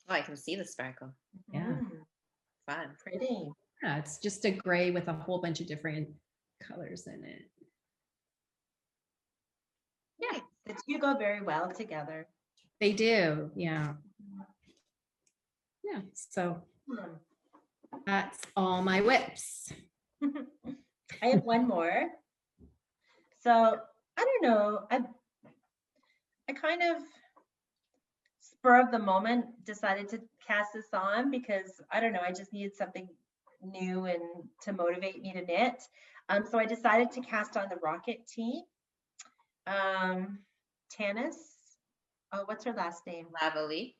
Oh, I can see the sparkle. Yeah. Fun. Pretty. Yeah, it's just a gray with a whole bunch of different colors in it. Yeah, the two go very well together. They do, yeah. Yeah, so that's all my whips. I have one more. So I don't know. I kind of spur of the moment decided to cast this on because I don't know. I just needed something new and to motivate me to knit. So I decided to cast on the Rocket Tee. Tanis. Oh, what's her last name? Lavallee.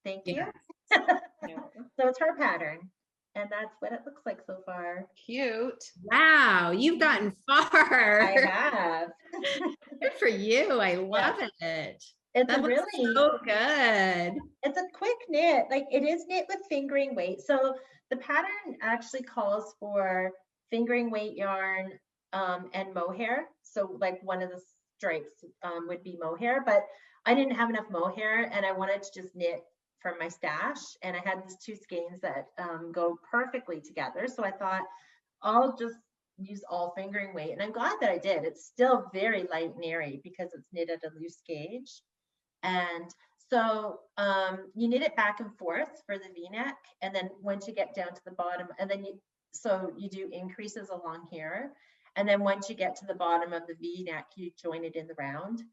Thank you. Yeah. So it's her pattern, and that's what it looks like so far. Cute. Wow, you've gotten far. I have. Good for you. I love it. It's That a looks really so good. It's a quick knit. Like it is knit with fingering weight. So the pattern actually calls for fingering weight yarn and mohair. So like one of the stripes would be mohair, but I didn't have enough mohair and I wanted to just knit from my stash. And I had these 2 skeins that go perfectly together. So I thought I'll just use all fingering weight. And I'm glad that I did. It's still very light and airy because it's knit at a loose gauge. And so you knit it back and forth for the V-neck, and then once you get down to the bottom, and then you do increases along here, and then once you get to the bottom of the V-neck, you join it in the round.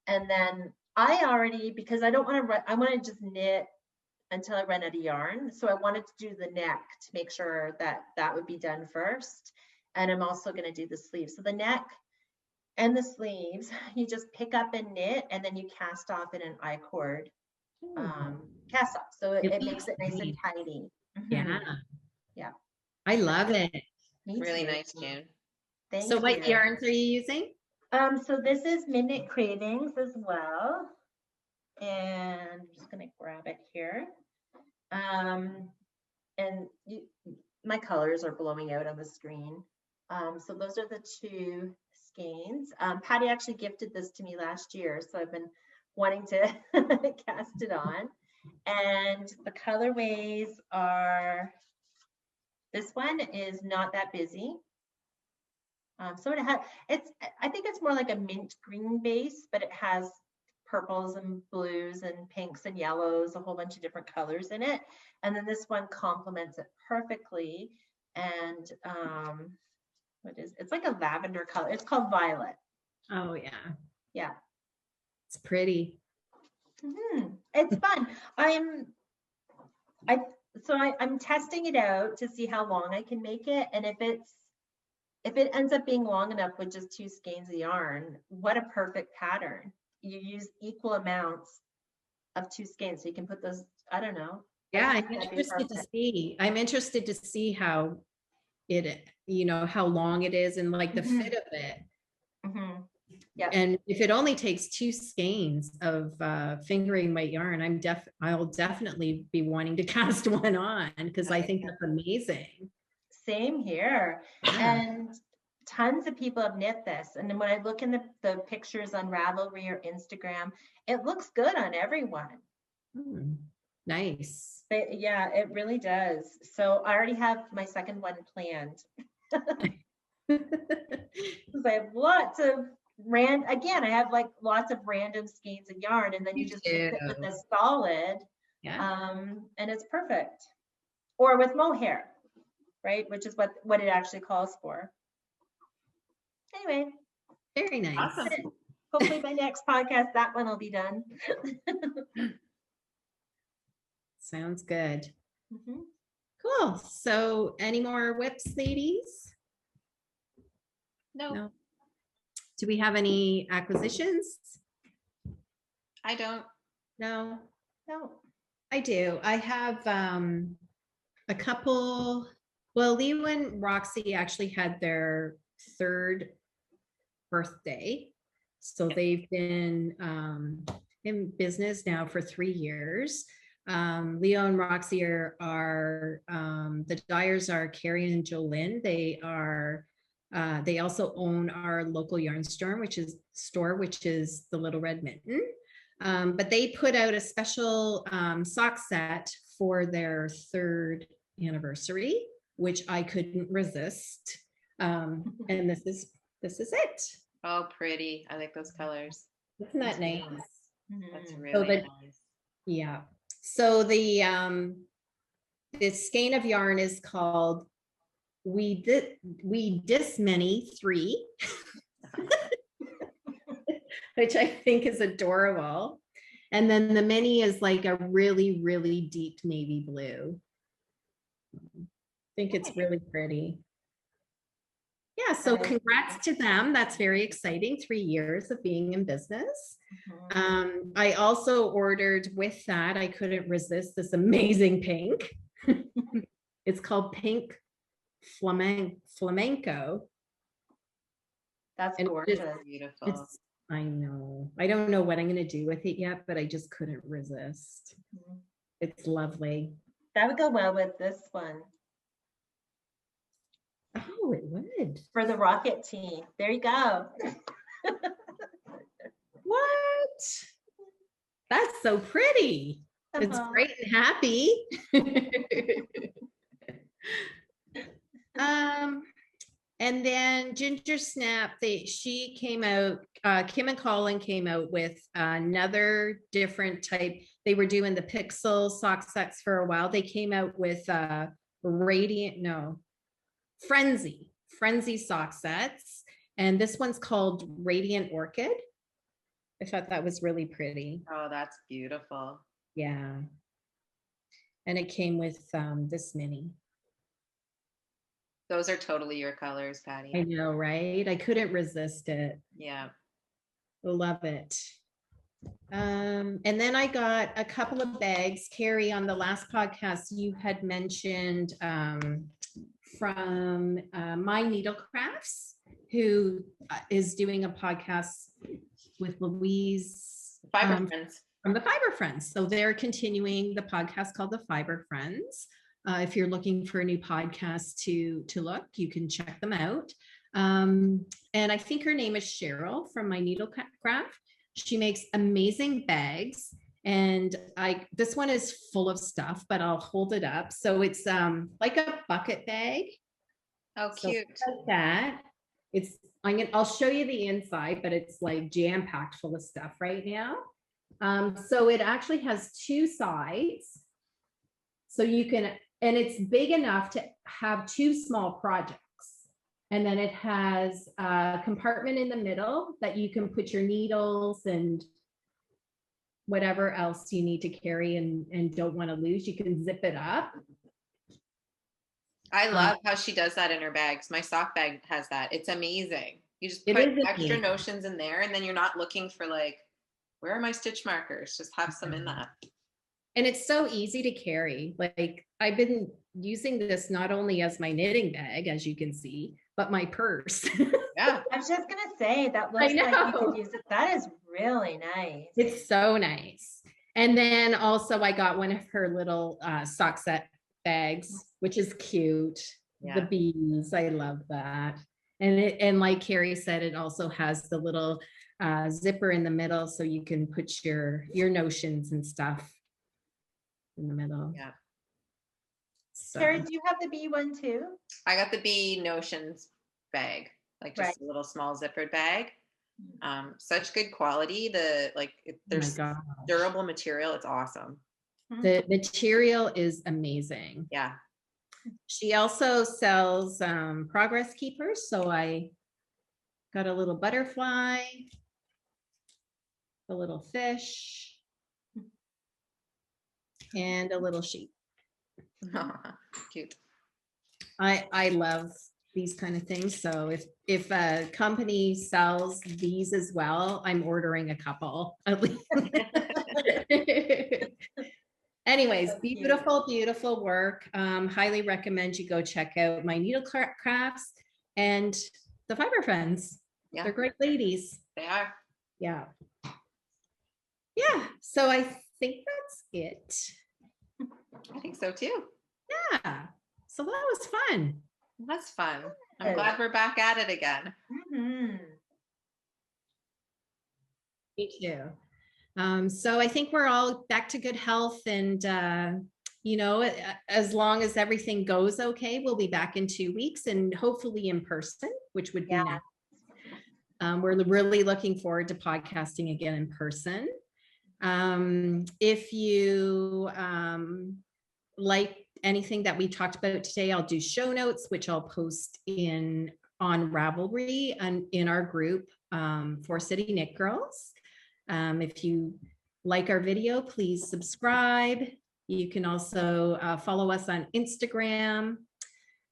And then I already, because I don't want to, I want to just knit until I run out of yarn. So I wanted to do the neck to make sure that that would be done first. And I'm also going to do the sleeves. So the neck and the sleeves, you just pick up and knit, and then you cast off in an I-cord cast off. So it makes it nice and tidy. Yeah. Yeah. I love it. Really nice, June. Thank So you. what yarns are you using? So this is Midnight Cravings as well. And I'm just going to grab it here. And my colors are blowing out on the screen. So those are the 2 skeins. Patty actually gifted this to me last year, so I've been wanting to cast it on. And the colorways are, this one is Not That Busy. So I think it's more like a mint green base, but it has purples and blues and pinks and yellows, a whole bunch of different colors in it. And then this one complements it perfectly. And it's like a lavender color. It's called Violet. Oh yeah. Yeah. It's pretty. It's fun. I'm testing it out to see how long I can make it. And if it ends up being long enough with just 2 skeins of yarn, what a perfect pattern. You use equal amounts of 2 skeins. So you can put those, I don't know. Yeah, I I'm think that'd be interested to perfect. see. I'm interested to see how it, how long it is and like the fit of it. Yeah. And if it only takes 2 skeins of fingering weight yarn, I'll definitely be wanting to cast one on because I think that's amazing. Same here. Yeah. And tons of people have knit this. And then when I look in the pictures on Ravelry or Instagram, it looks good on everyone. Nice. But yeah, it really does. So I already have my second one planned. Because I have lots of I have like lots of random skeins of yarn, and then you just mix it with a solid. Yeah. And it's perfect. Or with mohair, right? Which is what it actually calls for. Anyway. Very nice. Awesome. Hopefully by next podcast, that one will be done. Sounds good. Cool. So any more whips, ladies? No. Do we have any acquisitions? I don't. No. I do. I have a couple. Well, Leo and Roxy actually had their 3rd birthday. So they've been in business now for 3 years. Leo and Roxy are the dyers are Carrie and Jolynn. They also own our local yarn store, which is the Little Red Mitten. But they put out a special sock set for their 3rd anniversary, which I couldn't resist. And this is it. Oh, pretty. I like those colors. Isn't that nice? That's really nice. Yeah. So the skein of yarn is called We Dis Many 3, which I think is adorable. And then the mini is like a really, really deep navy blue. I think it's really pretty. Yeah, so congrats to them. That's very exciting. 3 years of being in business. I also ordered with that, I couldn't resist this amazing pink. It's called Pink Flamenco. That's gorgeous. Beautiful. I know. I don't know what I'm going to do with it yet, but I just couldn't resist. It's lovely. That would go well with this one. Oh, it would. For the rocket team. There you go. What? That's so pretty. It's bright and happy. And then Ginger Snap, she came out, Kim and Colin came out with another different type. They were doing the pixel sock sets for a while. They came out with Frenzy sock sets. And this one's called Radiant Orchid. I thought that was really pretty. Oh, that's beautiful. Yeah. And it came with this mini. Those are totally your colors, Patty. I know, right? I couldn't resist it. Yeah. Love it. And then I got a couple of bags. Carrie, on the last podcast, you had mentioned from My Needle Crafts, who is doing a podcast with Louise Fiber Friends. From the Fiber Friends. So they're continuing the podcast called the Fiber Friends. If you're looking for a new podcast to look, you can check them out. And I think her name is Cheryl from My Needle Craft. She makes amazing bags. And this one is full of stuff, but I'll hold it up. So it's like a bucket bag. Oh, cute. So like that. I'll show you the inside, but it's like jam-packed full of stuff right now. So it actually has two sides. So you can, and it's big enough to have two small projects. And then it has a compartment in the middle that you can put your needles and whatever else you need to carry and don't want to lose. You can zip it up. I love how she does that in her bags. My sock bag has that. It's amazing. You just It put is extra amazing. notions in there, and then you're not looking for like, where are my stitch markers? Just have some in that. And it's so easy to carry. Like I've been using this not only as my knitting bag, as you can see, but my purse. Yeah. I was just gonna say that looks like you could use it. That is really nice. It's so nice. And then also I got one of her little sock set bags, which is cute. Yeah. The bees, I love that. And like Carrie said, it also has the little zipper in the middle, so you can put your notions and stuff in the middle. Yeah. So Carrie, do you have the bee one too? I got the Bee Notions bag, like just a little small zippered bag. Such good quality. There's durable material. It's awesome. The material is amazing. Yeah. She also sells progress keepers. So I got a little butterfly, a little fish, and a little sheep. Cute. I love these kind of things. So if a company sells these as well, I'm ordering a couple at least. Anyways, beautiful, beautiful work. Highly recommend you go check out my needle crafts and the Fiber Friends. Yeah. They're great ladies. They are. Yeah. Yeah. So I think that's it. I think so too. Yeah. So that was fun. That's fun. I'm glad we're back at it again. Mm-hmm. Me too. So I think we're all back to good health, and as long as everything goes okay, we'll be back in 2 weeks and hopefully in person, which would be nice. We're really looking forward to podcasting again in person. If you like anything that we talked about today, I'll do show notes, which I'll post on Ravelry and in our group, for City Knit Girls. If you like our video, please subscribe. You can also follow us on Instagram.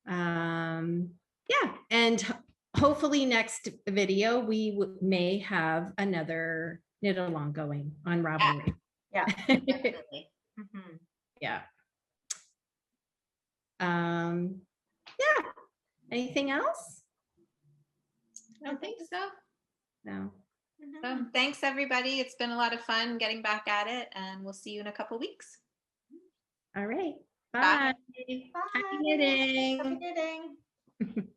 Yeah, and hopefully next video we may have another knit along going on Ravelry. Yeah, definitely. Mm-hmm. Yeah. Yeah. Anything else? I don't think so. No. So thanks everybody. It's been a lot of fun getting back at it, and we'll see you in a couple weeks. All right. Bye. Bye. Happy knitting. Happy knitting.